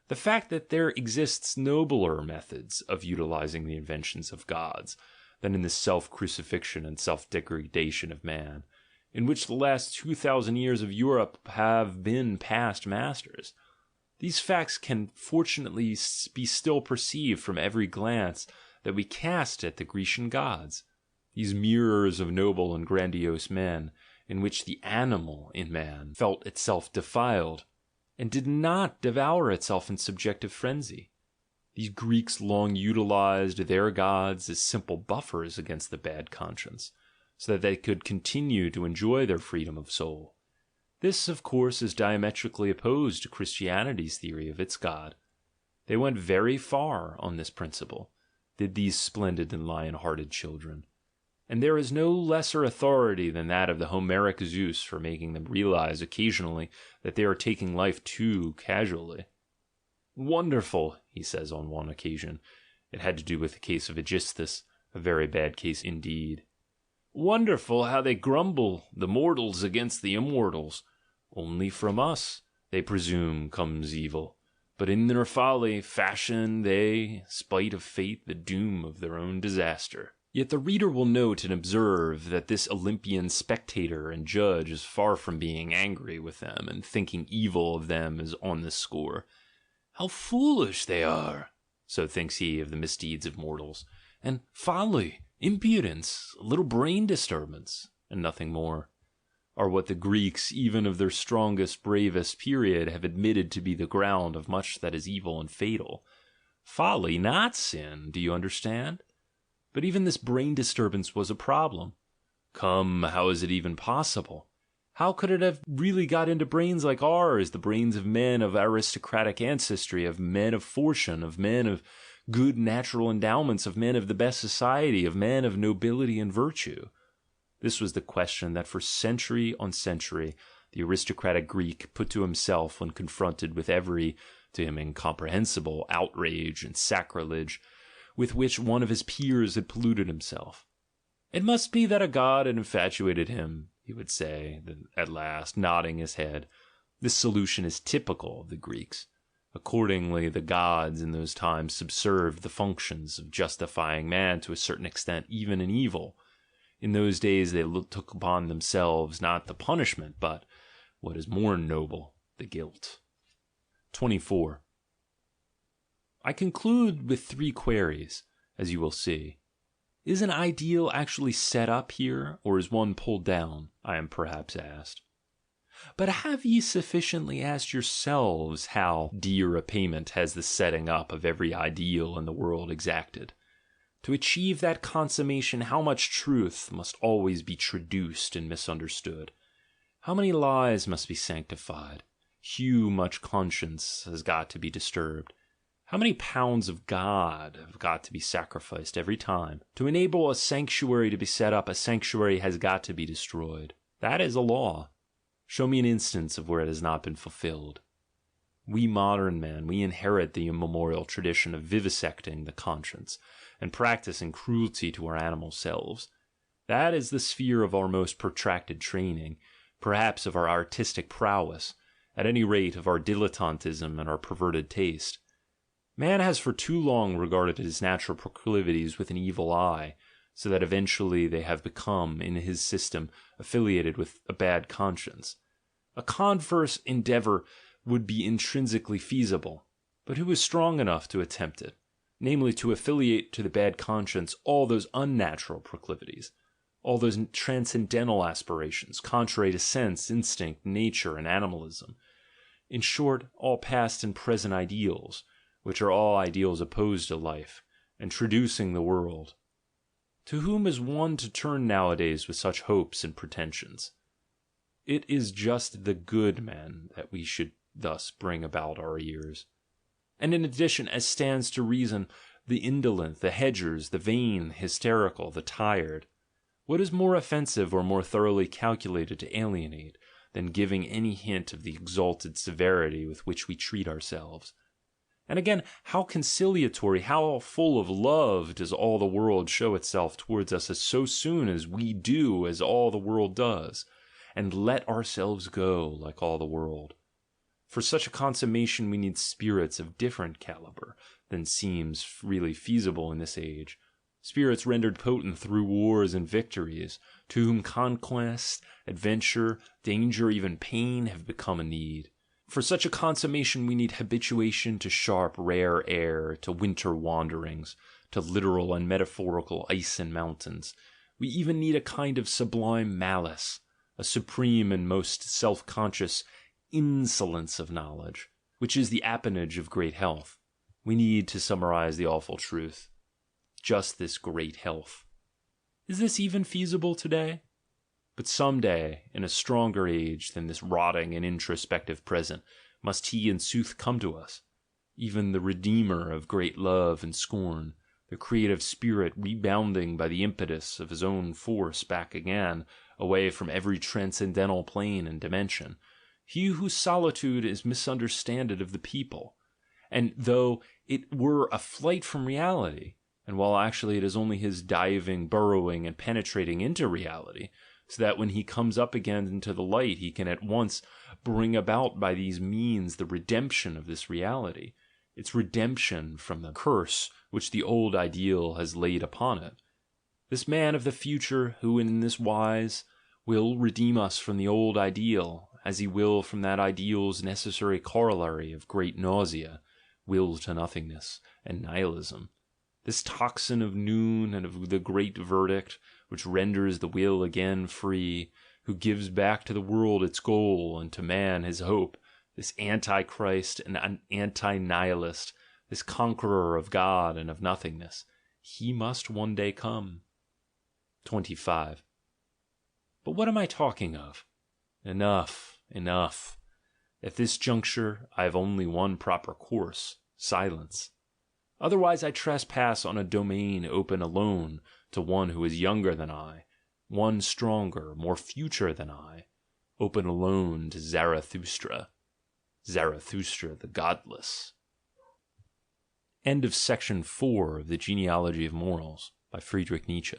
The fact that there exists nobler methods of utilizing the inventions of gods than in the self-crucifixion and self-degradation of man, in which the last 2,000 years of Europe have been past masters. These facts can fortunately be still perceived from every glance that we cast at the Grecian gods, these mirrors of noble and grandiose men, in which the animal in man felt itself defiled, and did not devour itself in subjective frenzy. These Greeks long utilized their gods as simple buffers against the bad conscience, so that they could continue to enjoy their freedom of soul. This, of course, is diametrically opposed to Christianity's theory of its God. They went very far on this principle, did these splendid and lion-hearted children. And there is no lesser authority than that of the Homeric Zeus for making them realize occasionally that they are taking life too casually. "Wonderful," he says on one occasion, it had to do with the case of Aegisthus, a very bad case indeed. "Wonderful how they grumble, the mortals against the immortals. Only from us, they presume, comes evil, but in their folly fashion they, spite of fate, the doom of their own disaster." Yet the reader will note and observe that this Olympian spectator and judge is far from being angry with them and thinking evil of them as on this score. "How foolish they are," so thinks he of the misdeeds of mortals, and folly, impudence, a little brain disturbance, and nothing more, are what the Greeks, even of their strongest, bravest period, have admitted to be the ground of much that is evil and fatal. Folly, not sin, do you understand? But even this brain disturbance was a problem. Come, how is it even possible? How could it have really got into brains like ours, the brains of men of aristocratic ancestry, of men of fortune, of men of good natural endowments, of men of the best society, of men of nobility and virtue? This was the question that for century on century the aristocratic Greek put to himself when confronted with every, to him incomprehensible, outrage and sacrilege with which one of his peers had polluted himself. It must be that a god had infatuated him, he would say, at last, nodding his head. This solution is typical of the Greeks. Accordingly, the gods in those times subserved the functions of justifying man to a certain extent, even in evil. In those days they took upon themselves not the punishment, but, what is more noble, the guilt. 24. I conclude with 3 queries, as you will see. Is an ideal actually set up here, or is one pulled down? I am perhaps asked. But have ye sufficiently asked yourselves how dear a payment has the setting up of every ideal in the world exacted? To achieve that consummation, how much truth must always be traduced and misunderstood? How many lies must be sanctified? How much conscience has got to be disturbed? How many pounds of God have got to be sacrificed every time? To enable a sanctuary to be set up, a sanctuary has got to be destroyed. That is a law. Show me an instance of where it has not been fulfilled. We modern men, we inherit the immemorial tradition of vivisecting the conscience and practicing cruelty to our animal selves. That is the sphere of our most protracted training, perhaps of our artistic prowess, at any rate of our dilettantism and our perverted taste. Man has for too long regarded his natural proclivities with an evil eye, so that eventually they have become, in his system, affiliated with a bad conscience. A converse endeavour would be intrinsically feasible, but who is strong enough to attempt it? Namely, to affiliate to the bad conscience all those unnatural proclivities, all those transcendental aspirations, contrary to sense, instinct, nature, and animalism. In short, all past and present ideals, which are all ideals opposed to life, and traducing the world. To whom is one to turn nowadays with such hopes and pretensions? It is just the good men that we should thus bring about our ears. And in addition, as stands to reason, the indolent, the hedgers, the vain, the hysterical, the tired. What is more offensive or more thoroughly calculated to alienate than giving any hint of the exalted severity with which we treat ourselves? And again, how conciliatory, how full of love does all the world show itself towards us as so soon as we do as all the world does, and let ourselves go like all the world. For such a consummation we need spirits of different caliber than seems really feasible in this age, spirits rendered potent through wars and victories, to whom conquest, adventure, danger, even pain have become a need. For such a consummation we need habituation to sharp, rare air, to winter wanderings, to literal and metaphorical ice and mountains. We even need a kind of sublime malice, a supreme and most self-conscious insolence of knowledge, which is the appanage of great health. We need, to summarize the awful truth, just this great health. Is this even feasible today? But some day, in a stronger age than this rotting and introspective present, must he in sooth come to us, even the Redeemer of great love and scorn, the creative spirit rebounding by the impetus of his own force back again, away from every transcendental plane and dimension, he whose solitude is misunderstanded of the people, and though it were a flight from reality, and while actually it is only his diving, burrowing, and penetrating into reality, so that when he comes up again into the light he can at once bring about by these means the redemption of this reality, its redemption from the curse which the old ideal has laid upon it. This man of the future, who in this wise will redeem us from the old ideal, as he will from that ideal's necessary corollary of great nausea, will to nothingness, and nihilism, this tocsin of noon and of the great verdict, which renders the will again free, who gives back to the world its goal and to man his hope, this antichrist and an anti-nihilist, this conqueror of God and of nothingness, he must one day come. 25. But what am I talking of? Enough, enough. At this juncture I have only one proper course, silence. Otherwise I trespass on a domain open alone to one who is younger than I, one stronger, more future than I, open alone to Zarathustra, Zarathustra the godless. End of section 4 of the Genealogy of Morals by Friedrich Nietzsche.